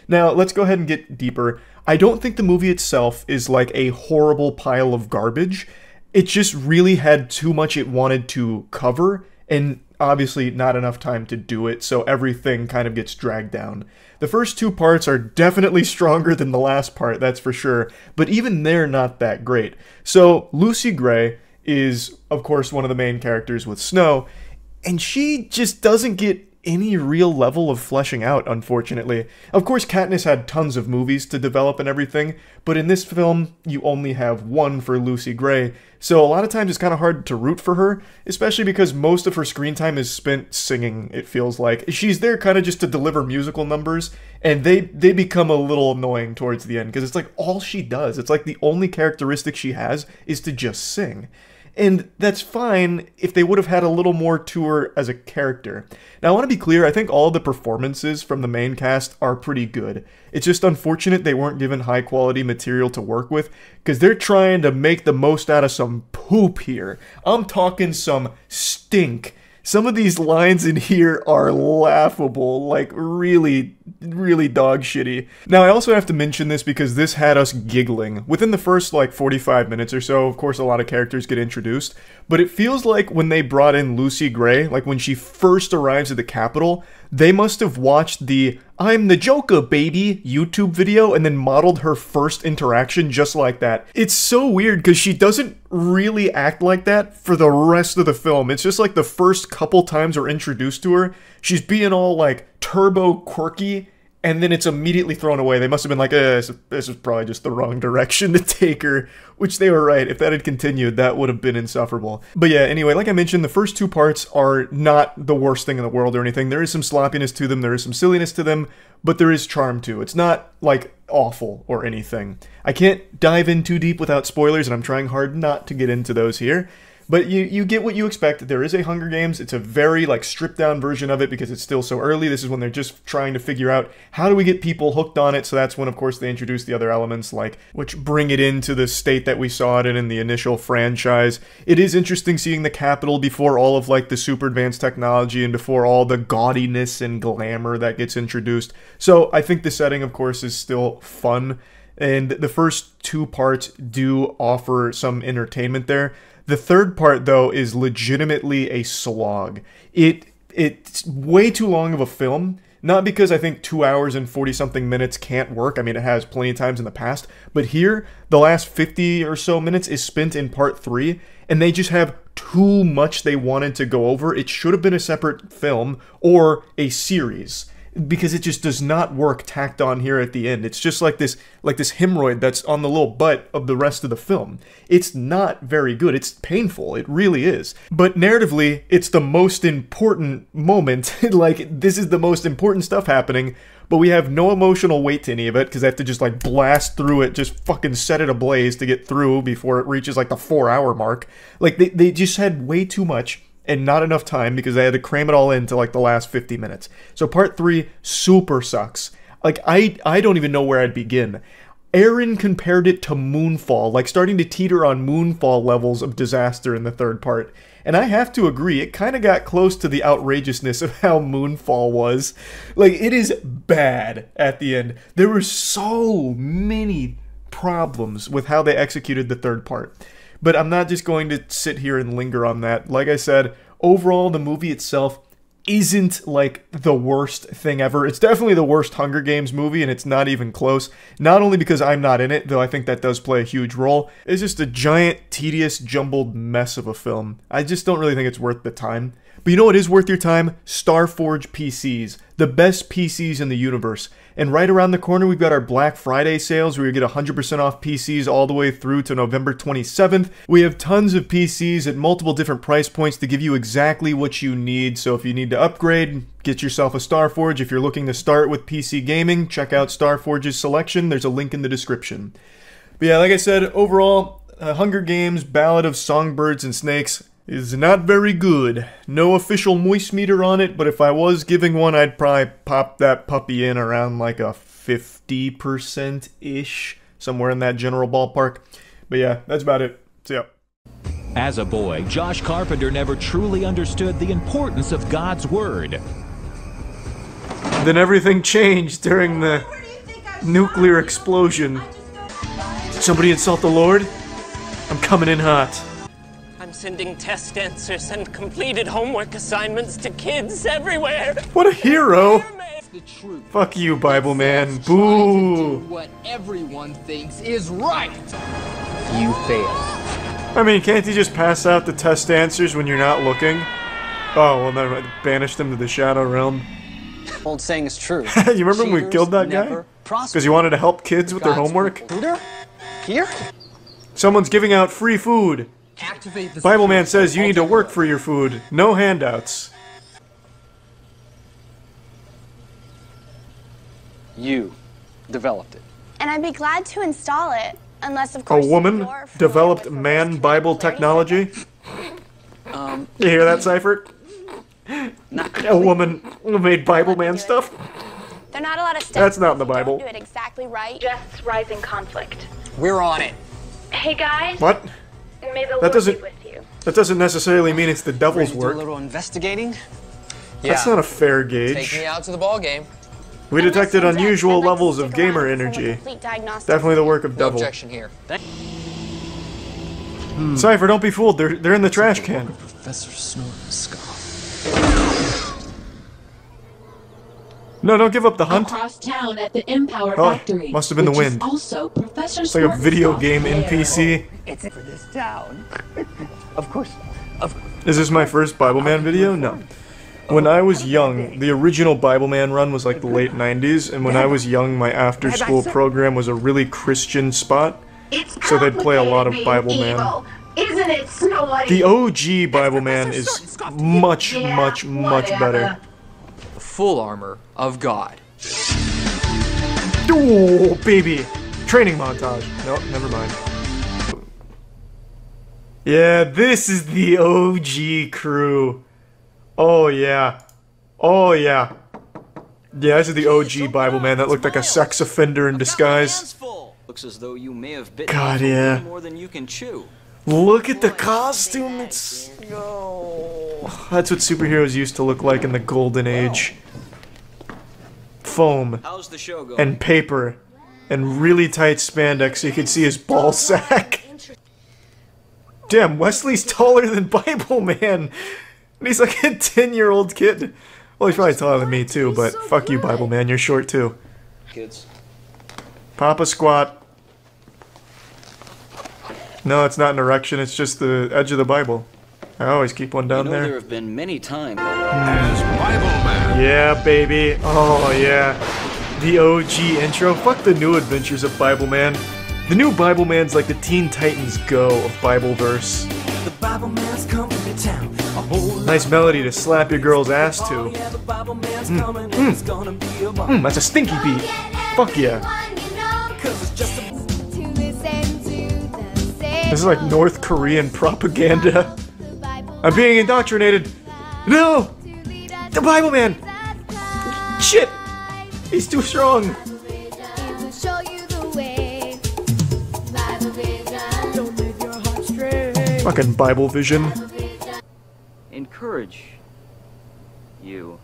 A: Now, let's go ahead and get deeper. I don't think the movie itself is like a horrible pile of garbage. It just really had too much it wanted to cover, and obviously not enough time to do it, so everything kind of gets dragged down. The first 2 parts are definitely stronger than the last part, that's for sure, but even they're not that great. So Lucy Gray is, of course, one of the main characters with Snow, and she just doesn't get any real level of fleshing out, unfortunately. Of course, Katniss had tons of movies to develop and everything, but in this film, you only have 1 for Lucy Gray, so a lot of times it's kind of hard to root for her, especially because most of her screen time is spent singing, it feels like. She's there kind of just to deliver musical numbers, and they become a little annoying towards the end, because it's like all she does. It's like the only characteristic she has is to just sing. And that's fine if they would have had a little more to her as a character. Now, I want to be clear, I think all the performances from the main cast are pretty good. It's just unfortunate they weren't given high-quality material to work with, because they're trying to make the most out of some poop here. I'm talking some stink. Some of these lines in here are laughable, like really, really dog shitty. Now, I also have to mention this because this had us giggling. Within the first, like, 45 minutes or so, of course, a lot of characters get introduced, but it feels like when they brought in Lucy Gray, like when she first arrives at the Capitol, they must have watched the "I'm the Joker, baby" YouTube video and then modeled her first interaction just like that. It's so weird because she doesn't really act like that for the rest of the film. It's just like the first couple times we're introduced to her, she's being all like turbo quirky, and then it's immediately thrown away. They must have been like, this is probably just the wrong direction to take her, which they were right. If that had continued, that would have been insufferable. But yeah, anyway, like I mentioned, the first 2 parts are not the worst thing in the world or anything. There is some sloppiness to them, there is some silliness to them, but there is charm too. It's not, like, awful or anything. I can't dive in too deep without spoilers, and I'm trying hard not to get into those here. But you get what you expect. There is a Hunger Games. It's a very, like, stripped-down version of it because it's still so early. This is when they're just trying to figure out how do we get people hooked on it. So that's when, of course, they introduce the other elements, like, which bring it into the state that we saw it in the initial franchise. It is interesting seeing the Capitol before all of, like, the super advanced technology and before all the gaudiness and glamour that gets introduced. So I think the setting, of course, is still fun. And the first 2 parts do offer some entertainment there. The third part, though, is legitimately a slog. It's way too long of a film, not because I think 2 hours and 40-something minutes can't work. I mean, it has plenty of times in the past. But here, the last 50 or so minutes is spent in part 3, and they just have too much they wanted to go over. It should have been a separate film or a series. because it just does not work tacked on here at the end. It's just like this hemorrhoid that's on the little butt of the rest of the film. It's not very good. It's painful. It really is. But narratively, it's the most important moment. Like, this is the most important stuff happening, but we have no emotional weight to any of it because they have to just like blast through it, just fucking set it ablaze to get through before it reaches like the 4-hour mark. Like, they just had way too much and not enough time because they had to cram it all into like the last 50 minutes. So part 3 super sucks. Like, I don't even know where I'd begin. Aaron compared it to Moonfall, like starting to teeter on Moonfall levels of disaster in the third part. And I have to agree, it kind of got close to the outrageousness of how Moonfall was. Like, it is bad at the end. There were so many problems with how they executed the third part. But I'm not just going to sit here and linger on that. Like I said, overall, the movie itself isn't like the worst thing ever. It's definitely the worst Hunger Games movie, and it's not even close. Not only because I'm not in it, though I think that does play a huge role. It's just a giant, tedious, jumbled mess of a film. I just don't really think it's worth the time. But you know what is worth your time? Starforge PCs. The best PCs in the universe. And right around the corner, we've got our Black Friday sales where you get 100% off PCs all the way through to November 27th. We have tons of PCs at multiple different price points to give you exactly what you need. So if you need to upgrade, get yourself a Starforge. If you're looking to start with PC gaming, check out Starforge's selection. There's a link in the description. But yeah, like I said, overall, Hunger Games, Ballad of Songbirds and Snakes is not very good. No official moist meter on it, but if I was giving one, I'd probably pop that puppy in around like a 50%-ish, somewhere in that general ballpark. But yeah, that's about it. See ya.
J: As a boy, Josh Carpenter never truly understood the importance of God's Word.
A: Then everything changed during the nuclear explosion. Did somebody insult the Lord? I'm coming in hot.
K: I'm sending test answers and completed homework assignments to kids everywhere.
A: What a hero!
L: The truth.
A: Fuck you, Bibleman. Boo!
L: What everyone thinks is right. You fail.
A: I mean, can't you just pass out the test answers when you're not looking? Oh, well, then banish them to the Shadow Realm.
G: Old saying is true.
A: You remember when we killed that guy? Because you wanted to help kids with their homework?
G: Here?
A: Someone's giving out free food. Bibleman says you need to work for your food. No handouts.
G: You developed it.
M: And I'd be glad to install it, unless of course
A: a woman developed man Bible technology. You hear that, Cypher? A woman made Bibleman stuff.
M: There are not a lot of steps.
A: That's not in the Bible.
M: Do it exactly right.
N: Just rising conflict.
G: We're on it.
N: Hey guys.
A: What?
N: May the Lord be with you.
A: That doesn't necessarily mean it's the devil's work.
G: Do a little investigating.
A: That's not a fair gauge.
G: Take me out to the ball game.
A: We detected unusual levels of gamer energy. Definitely the work of devil.
G: Objection here.
A: Cypher, don't be fooled. They're in the trash can.
L: Professor Snorton scoff.
A: No, don't give up the hunt.
N: Across town at the Empower Factory.
A: Must have been the wind.
N: Also, Professor
A: it's like a video game NPC.
K: It's for this town. Of course.
A: Is this my first Bibleman video? No. When I was young, the original Bibleman run was like the late 90s, and when I was young, my after-school program was a really Christian spot, so they'd play a lot of Bibleman.
N: Isn't it snowy?
A: The OG Bibleman is much, much, much better.
G: Full armor of God.
A: Oh, baby! Training montage. Nope, never mind. Yeah, this is the OG crew. Oh, yeah. Oh, yeah. Yeah, this is the OG Bibleman that looked like a sex offender in disguise.
O: Looks as though you may have bitten
A: God, yeah.
O: more than you can chew.
A: Look at the costume. It's... Oh, that's what superheroes used to look like in the golden age. Foam.
O: How's the show going?
A: And paper. And really tight spandex so you could see his ball sack. Damn, Wesley's taller than Bibleman. And he's like a 10-year-old kid. Well, he's probably taller than me too, but fuck you, Bibleman. You're short too.
O: Kids.
A: Papa squat. No, it's not an erection. It's just the edge of the Bible. I always keep one down
O: there
A: there.
O: have been many times.
P: Bibleman.
A: Yeah, baby. Oh, yeah. The OG intro. Fuck the new adventures of Bibleman. The new Bibleman's like the Teen Titans Go of Bibleverse.
Q: The Bibleman's coming to town.
A: Nice melody to slap your girl's ass to. That's a stinky beat. Fuck yeah. This is like North Korean propaganda. I'm being indoctrinated. No! The Bibleman! Shit! He's too strong. Fucking Bible vision.
O: Encourage you.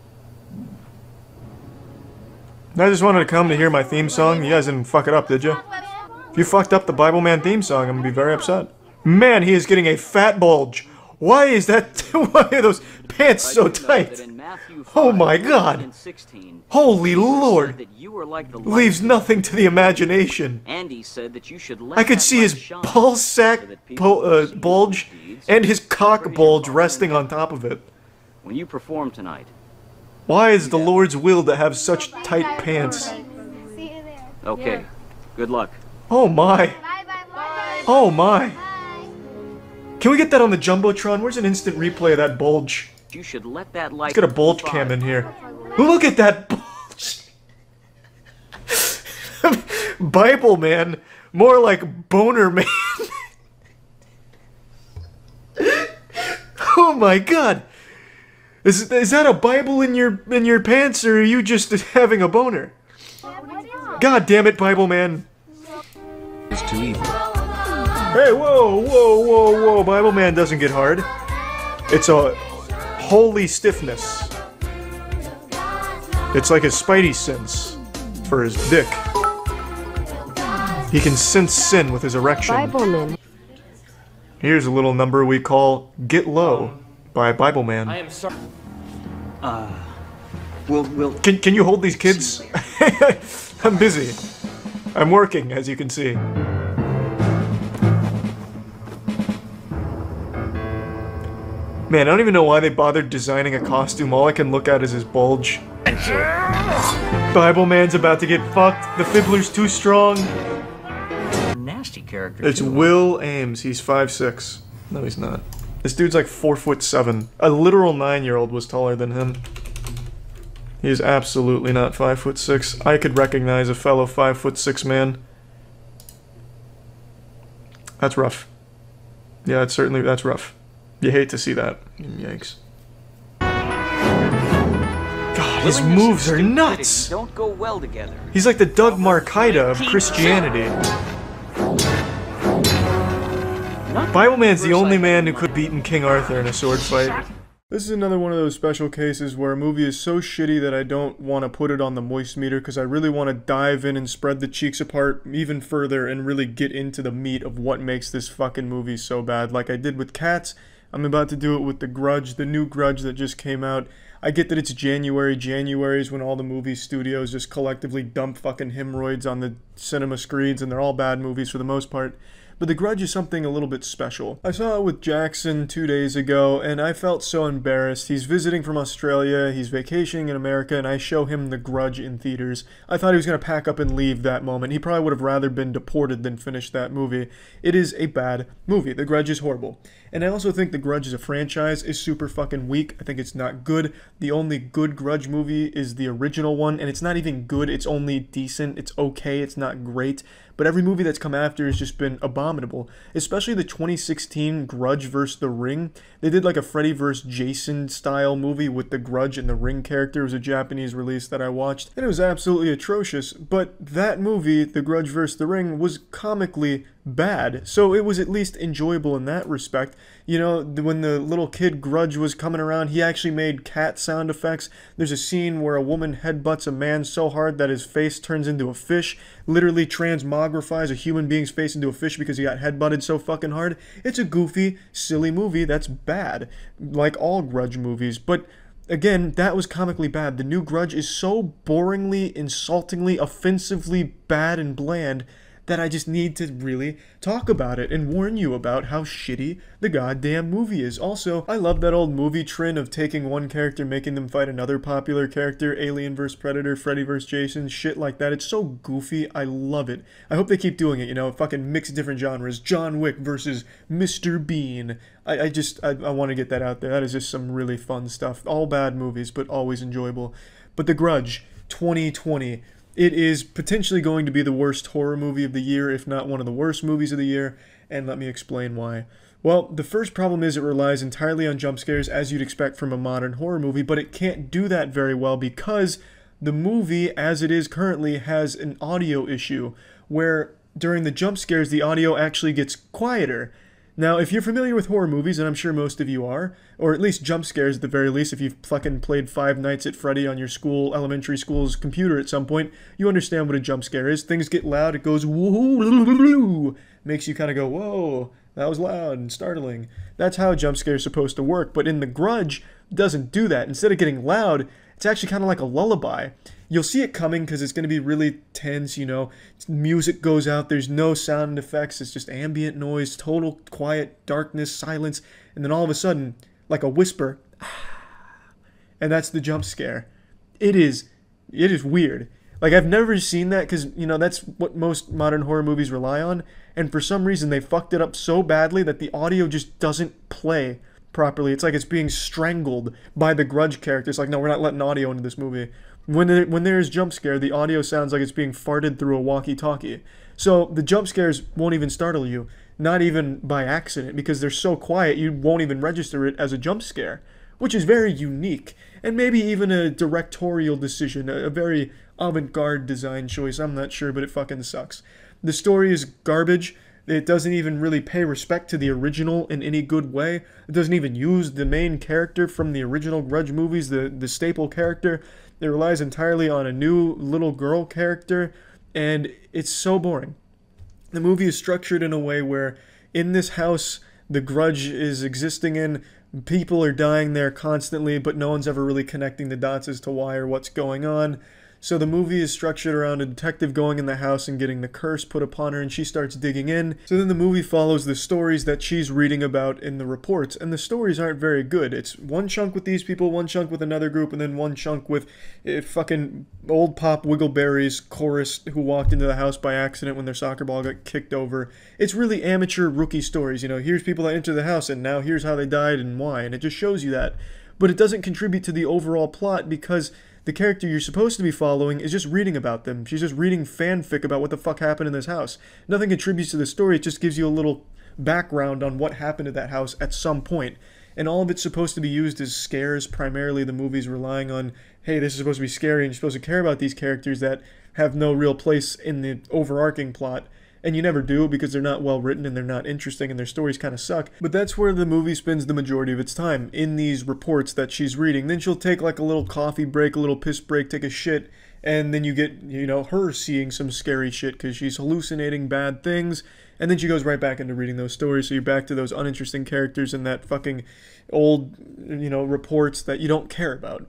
A: I just wanted to come to hear my theme song. You guys didn't fuck it up, did you? If you fucked up the Bibleman theme song, I'm gonna be very upset. Man, he is getting a fat bulge. Why is that? Why are those pants so tight? Oh my god. Holy lord. Leaves nothing to the imagination.
O: Andy said that you should let
A: I could see his ball sack bulge and his cock bulge resting on top of it.
O: When you perform tonight.
A: Why is the Lord's will to have such tight pants?
O: Okay. Good luck.
A: Oh my. Oh my. Can we get that on the Jumbotron? Where's an instant replay of that bulge?
O: You should let that light.
A: Let's get a bulge cam in here. Look at that bulge! Bible man, more like boner man. Oh my god! Is that a Bible in your pants, or are you just having a boner? God damn it, Bible man!
P: It's too evil.
A: Hey, whoa, whoa, whoa, whoa! Bible man doesn't get hard. It's a holy stiffness. It's like his spidey sense for his dick. He can sense sin with his erection.
R: Bibleman.
A: Here's a little number we call "Get Low" by Bibleman.
O: I am sorry. We'll.
A: Can you hold these kids? I'm busy. I'm working, as you can see. Man, I don't even know why they bothered designing a costume. All I can look at is his bulge. Bibleman's about to get fucked. The Fiddler's too strong.
O: Nasty character.
A: It's Will Ames. He's 5'6". No, he's not. This dude's like 4'7". A literal 9-year-old was taller than him. He is absolutely not 5'6". I could recognize a fellow 5'6" man. That's rough. Yeah, that's rough. You hate to see that. Yikes. God, his moves are nuts!
O: Don't go well together.
A: He's like the Doug Marcaida of Christianity. Bibleman's the only man who could have beaten King Arthur in a sword fight. This is another one of those special cases where a movie is so shitty that I don't want to put it on the moist meter because I really want to dive in and spread the cheeks apart even further and really get into the meat of what makes this fucking movie so bad. Like I did with Cats, I'm about to do it with The Grudge, the new Grudge that just came out. I get that it's January. January is when all the movie studios just collectively dump fucking hemorrhoids on the cinema screens, and they're all bad movies for the most part. But The Grudge is something a little bit special. I saw it with Jackson 2 days ago, and I felt so embarrassed. He's visiting from Australia, he's vacationing in America, and I show him The Grudge in theaters. I thought he was going to pack up and leave that moment. He probably would have rather been deported than finish that movie. It is a bad movie. The Grudge is horrible. And I also think The Grudge as a franchise is super fucking weak. I think it's not good. The only good Grudge movie is the original one, and it's not even good. It's only decent. It's okay. It's not great. But every movie that's come after has just been abominable. Especially the 2016 Grudge vs. The Ring. They did like a Freddy vs. Jason style movie with the Grudge and the Ring character. It was a Japanese release that I watched, and it was absolutely atrocious. But that movie, The Grudge vs. The Ring, was comically bad, so it was at least enjoyable in that respect. You know, when the little kid Grudge was coming around, he actually made cat sound effects. There's a scene where a woman headbutts a man so hard that his face turns into a fish, literally transmogrifies a human being's face into a fish because he got headbutted so fucking hard. It's a goofy, silly movie that's bad, like all Grudge movies, but again, that was comically bad. The new Grudge is so boringly, insultingly, offensively bad and bland that I just need to really talk about it and warn you about how shitty the goddamn movie is. Also, I love that old movie trend of taking one character, making them fight another popular character, Alien vs. Predator, Freddy vs. Jason, shit like that. It's so goofy. I love it. I hope they keep doing it, you know, fucking mix different genres. John Wick versus Mr. Bean. I want to get that out there. That is just some really fun stuff. All bad movies, but always enjoyable. But The Grudge, 2020. It is potentially going to be the worst horror movie of the year, if not one of the worst movies of the year, and let me explain why. Well, the first problem is it relies entirely on jump scares, as you'd expect from a modern horror movie, but it can't do that very well because the movie, as it is currently, has an audio issue, where during the jump scares, the audio actually gets quieter. Now, if you're familiar with horror movies, and I'm sure most of you are, or at least jump scares at the very least, if you've fucking played Five Nights at Freddy on your elementary school's computer at some point, you understand what a jump scare is. Things get loud, it goes woo, makes you kind of go, whoa, that was loud and startling. That's how a jump scare is supposed to work, but in The Grudge, it doesn't do that. Instead of getting loud, it's actually kind of like a lullaby. You'll see it coming because it's going to be really tense, you know. Music goes out, there's no sound effects, it's just ambient noise, total quiet, darkness, silence, and then all of a sudden, like a whisper, and that's the jump scare. It is weird. Like, I've never seen that because, you know, that's what most modern horror movies rely on, and for some reason they fucked it up so badly that the audio just doesn't play properly. It's like it's being strangled by the Grudge characters. Like, no, we're not letting audio into this movie. When there's jump scare, the audio sounds like it's being farted through a walkie-talkie. So the jump scares won't even startle you, not even by accident, because they're so quiet you won't even register it as a jump scare, which is very unique, and maybe even a directorial decision, a very avant-garde design choice. I'm not sure, but it fucking sucks. The story is garbage. It doesn't even really pay respect to the original in any good way. It doesn't even use the main character from the original Grudge movies, the staple character. It relies entirely on a new little girl character, and it's so boring. The movie is structured in a way where in this house the Grudge is existing in, people are dying there constantly, but no one's ever really connecting the dots as to why or what's going on. So the movie is structured around a detective going in the house and getting the curse put upon her, and she starts digging in. So then the movie follows the stories that she's reading about in the reports, and the stories aren't very good. It's one chunk with these people, one chunk with another group, and then one chunk with fucking old Pop Wiggleberry's chorus who walked into the house by accident when their soccer ball got kicked over. It's really amateur rookie stories, you know, here's people that enter the house, and now here's how they died and why, and it just shows you that. But it doesn't contribute to the overall plot because the character you're supposed to be following is just reading about them. She's just reading fanfic about what the fuck happened in this house. Nothing contributes to the story, it just gives you a little background on what happened at that house at some point. And all of it's supposed to be used as scares. Primarily the movie's relying on, hey, this is supposed to be scary and you're supposed to care about these characters that have no real place in the overarching plot. And you never do because they're not well written and they're not interesting and their stories kind of suck. But that's where the movie spends the majority of its time, in these reports that she's reading. Then she'll take like a little coffee break, a little piss break, take a shit, and then you get, you know, her seeing some scary shit because she's hallucinating bad things. And then she goes right back into reading those stories, so you're back to those uninteresting characters and that fucking old, you know, reports that you don't care about.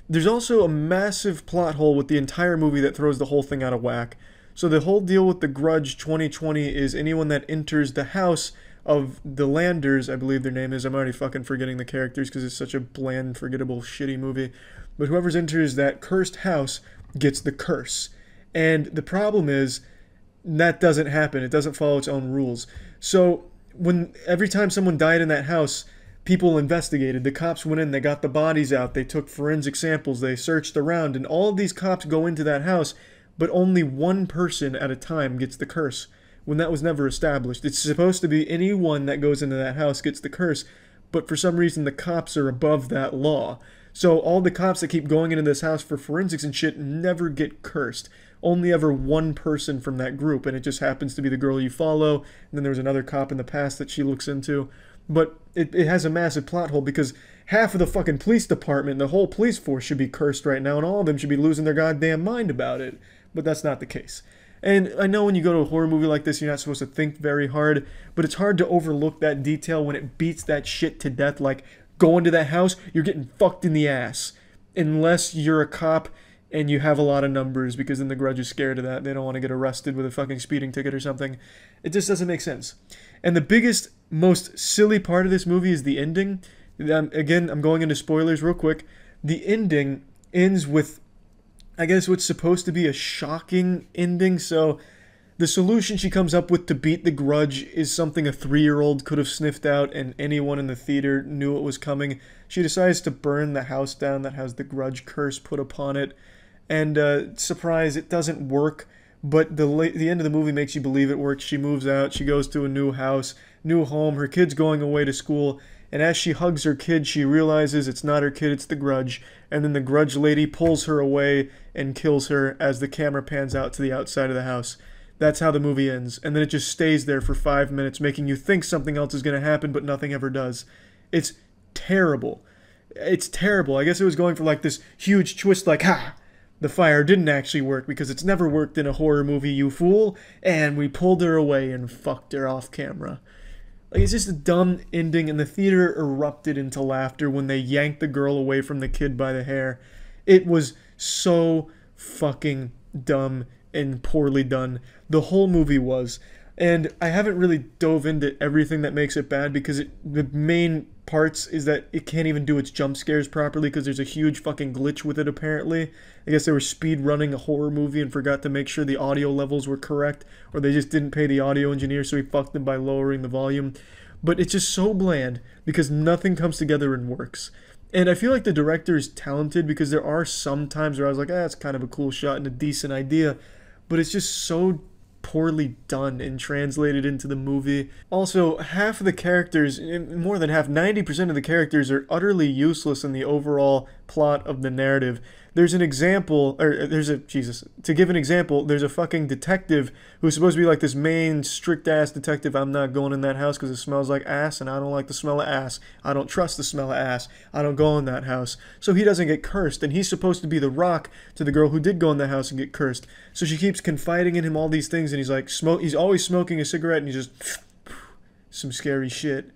A: There's also a massive plot hole with the entire movie that throws the whole thing out of whack. So the whole deal with The Grudge 2020 is anyone that enters the house of the Landers, I believe their name is, I'm already fucking forgetting the characters because it's such a bland, forgettable, shitty movie, but whoever enters that cursed house gets the curse. And the problem is, that doesn't happen. It doesn't follow its own rules. So every time someone died in that house, people investigated. The cops went in, they got the bodies out, they took forensic samples, they searched around, and all of these cops go into that house, but only one person at a time gets the curse, when that was never established. It's supposed to be anyone that goes into that house gets the curse, but for some reason the cops are above that law. So all the cops that keep going into this house for forensics and shit never get cursed. Only ever one person from that group, and it just happens to be the girl you follow, and then there was another cop in the past that she looks into. But it has a massive plot hole because half of the fucking police department, the whole police force should be cursed right now, and all of them should be losing their goddamn mind about it. But that's not the case. And I know when you go to a horror movie like this, you're not supposed to think very hard, but it's hard to overlook that detail when it beats that shit to death. Like, go into that house, you're getting fucked in the ass. Unless you're a cop and you have a lot of numbers because then the Grudge is scared of that. They don't want to get arrested with a fucking speeding ticket or something. It just doesn't make sense. And the biggest, most silly part of this movie is the ending. Again, I'm going into spoilers real quick. The ending ends with, I guess, what's supposed to be a shocking ending. So the solution she comes up with to beat the Grudge is something a 3-year-old could have sniffed out and anyone in the theater knew it was coming. She decides to burn the house down that has the Grudge curse put upon it. And surprise, it doesn't work. But the end of the movie makes you believe it works. She moves out. She goes to a new house, new home. Her kid's going away to school. And as she hugs her kid, she realizes it's not her kid, it's the Grudge. And then the Grudge lady pulls her away and kills her as the camera pans out to the outside of the house. That's how the movie ends. And then it just stays there for 5 minutes, making you think something else is going to happen, but nothing ever does. It's terrible. It's terrible. I guess it was going for like this huge twist, like, ha! The fire didn't actually work because it's never worked in a horror movie, you fool. And we pulled her away and fucked her off camera. Like, it's just a dumb ending, and the theater erupted into laughter when they yanked the girl away from the kid by the hair. It was so fucking dumb and poorly done. The whole movie was. And I haven't really dove into everything that makes it bad because the main parts is that it can't even do its jump scares properly because there's a huge fucking glitch with it apparently. I guess they were speed running a horror movie and forgot to make sure the audio levels were correct, or they just didn't pay the audio engineer so he fucked them by lowering the volume. But it's just so bland because nothing comes together and works. And I feel like the director is talented because there are some times where I was like, it's kind of a cool shot and a decent idea, but it's just so poorly done and translated into the movie. Also, half of the characters, more than half, 90% of the characters are utterly useless in the overall plot of the narrative. There's an example, to give an example, there's a fucking detective who's supposed to be like this main strict-ass detective. I'm not going in that house because it smells like ass, and I don't like the smell of ass. I don't trust the smell of ass. I don't go in that house. So he doesn't get cursed, and he's supposed to be the rock to the girl who did go in the house and get cursed. So she keeps confiding in him all these things, and he's like, he's always smoking a cigarette, and he's just, some scary shit.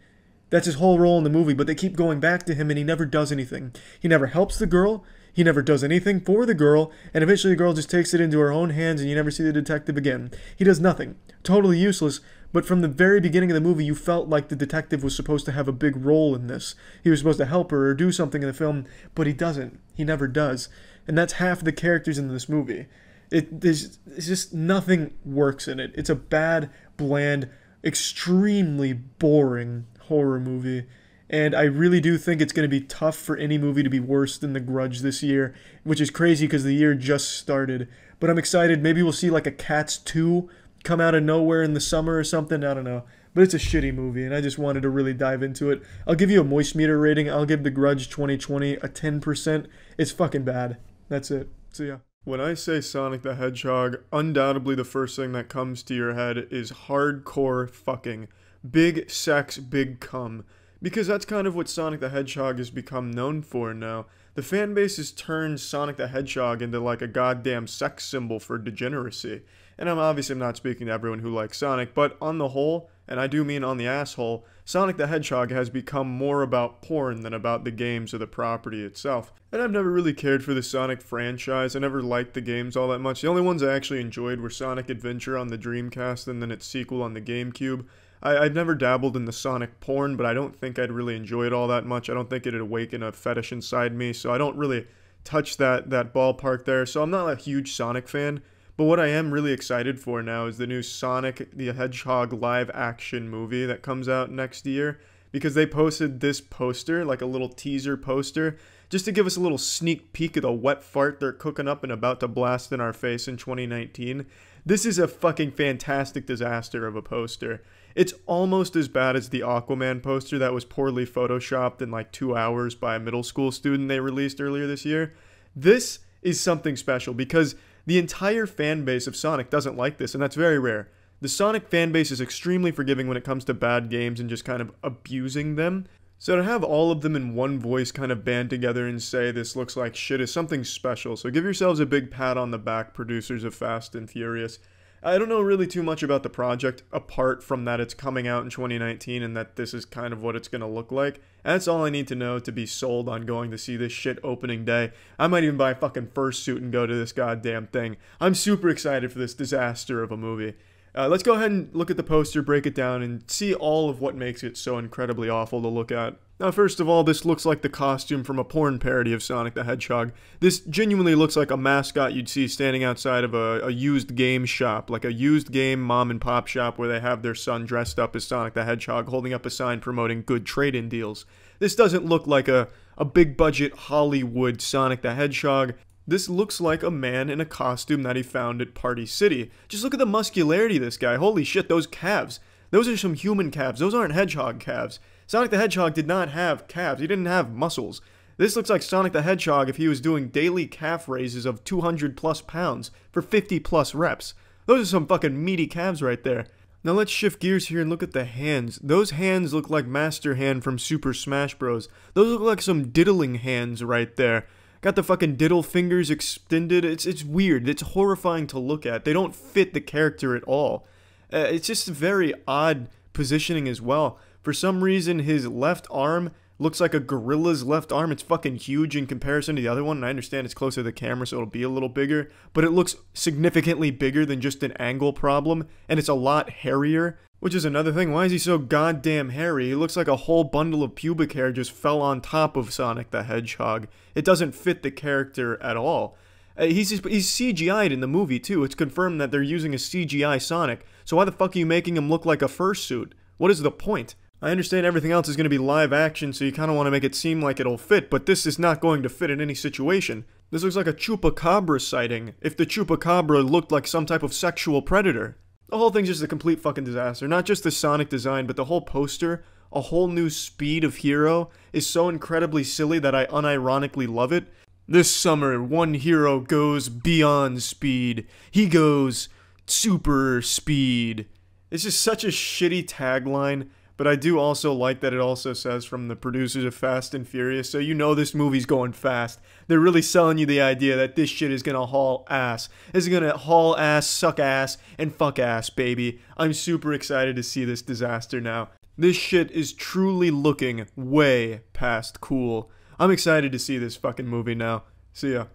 A: That's his whole role in the movie, but they keep going back to him, and he never does anything. He never helps the girl. He never does anything for the girl, and eventually the girl just takes it into her own hands and you never see the detective again. He does nothing. Totally useless, but from the very beginning of the movie you felt like the detective was supposed to have a big role in this. He was supposed to help her or do something in the film, but he doesn't. He never does. And that's half the characters in this movie. It's just nothing works in it. It's a bad, bland, extremely boring horror movie. And I really do think it's going to be tough for any movie to be worse than The Grudge this year, which is crazy because the year just started. But I'm excited. Maybe we'll see like a Cats 2 come out of nowhere in the summer or something. I don't know. But it's a shitty movie, and I just wanted to really dive into it. I'll give you a moist meter rating. I'll give The Grudge 2020 a 10%. It's fucking bad. That's it. See ya. When I say Sonic the Hedgehog, undoubtedly the first thing that comes to your head is hardcore fucking. Big sex, big cum. Because that's kind of what Sonic the Hedgehog has become known for now. The fan base has turned Sonic the Hedgehog into like a goddamn sex symbol for degeneracy. And I'm obviously not speaking to everyone who likes Sonic, but on the whole, and I do mean on the asshole, Sonic the Hedgehog has become more about porn than about the games or the property itself. And I've never really cared for the Sonic franchise. I never liked the games all that much. The only ones I actually enjoyed were Sonic Adventure on the Dreamcast and then its sequel on the GameCube. I'd never dabbled in the Sonic porn, but I don't think I'd really enjoy it all that much. I don't think it'd awaken a fetish inside me, so I don't really touch that ballpark there. So I'm not a huge Sonic fan, but what I am really excited for now is the new Sonic the Hedgehog live-action movie that comes out next year, because they posted this poster, like a little teaser poster, just to give us a little sneak peek of the wet fart they're cooking up and about to blast in our face in 2019. This is a fucking fantastic disaster of a poster. It's almost as bad as the Aquaman poster that was poorly photoshopped in like 2 hours by a middle school student they released earlier this year. This is something special because the entire fan base of Sonic doesn't like this, and that's very rare. The Sonic fan base is extremely forgiving when it comes to bad games and just kind of abusing them. So to have all of them in one voice kind of band together and say this looks like shit is something special. So give yourselves a big pat on the back, producers of Fast and Furious. I don't know really too much about the project, apart from that it's coming out in 2019 and that this is kind of what it's going to look like. And that's all I need to know to be sold on going to see this shit opening day. I might even buy a fucking fursuit and go to this goddamn thing. I'm super excited for this disaster of a movie. Let's go ahead and look at the poster, break it down, and see all of what makes it so incredibly awful to look at. Now, first of all, this looks like the costume from a porn parody of Sonic the Hedgehog. This genuinely looks like a mascot you'd see standing outside of a used game shop, like a used game mom and pop shop where they have their son dressed up as Sonic the Hedgehog holding up a sign promoting good trade-in deals. This doesn't look like a big-budget Hollywood Sonic the Hedgehog. This looks like a man in a costume that he found at Party City. Just look at the muscularity of this guy. Holy shit, those calves. Those are some human calves. Those aren't hedgehog calves. Sonic the Hedgehog did not have calves. He didn't have muscles. This looks like Sonic the Hedgehog if he was doing daily calf raises of 200 plus pounds for 50 plus reps. Those are some fucking meaty calves right there. Now let's shift gears here and look at the hands. Those hands look like Master Hand from Super Smash Bros. Those look like some diddling hands right there. Got the fucking diddle fingers extended. It's weird. It's horrifying to look at. They don't fit the character at all. It's just very odd positioning as well. For some reason, his left arm looks like a gorilla's left arm. It's fucking huge in comparison to the other one. And I understand it's closer to the camera, so it'll be a little bigger. But it looks significantly bigger than just an angle problem. And it's a lot hairier. Which is another thing. Why is he so goddamn hairy? He looks like a whole bundle of pubic hair just fell on top of Sonic the Hedgehog. It doesn't fit the character at all. He's CGI'd in the movie, too. It's confirmed that they're using a CGI Sonic. So why the fuck are you making him look like a fursuit? What is the point? I understand everything else is going to be live action, so you kind of want to make it seem like it'll fit, but this is not going to fit in any situation. This looks like a chupacabra sighting, if the chupacabra looked like some type of sexual predator. The whole thing's just a complete fucking disaster. Not just the Sonic design, but the whole poster, a whole new speed of hero, is so incredibly silly that I unironically love it. This summer, one hero goes beyond speed. He goes super speed. It's just such a shitty tagline, but I do also like that it also says from the producers of Fast and Furious, so you know this movie's going fast. They're really selling you the idea that this shit is gonna haul ass. It's gonna haul ass, suck ass, and fuck ass, baby. I'm super excited to see this disaster now. This shit is truly looking way past cool. I'm excited to see this fucking movie now. See ya.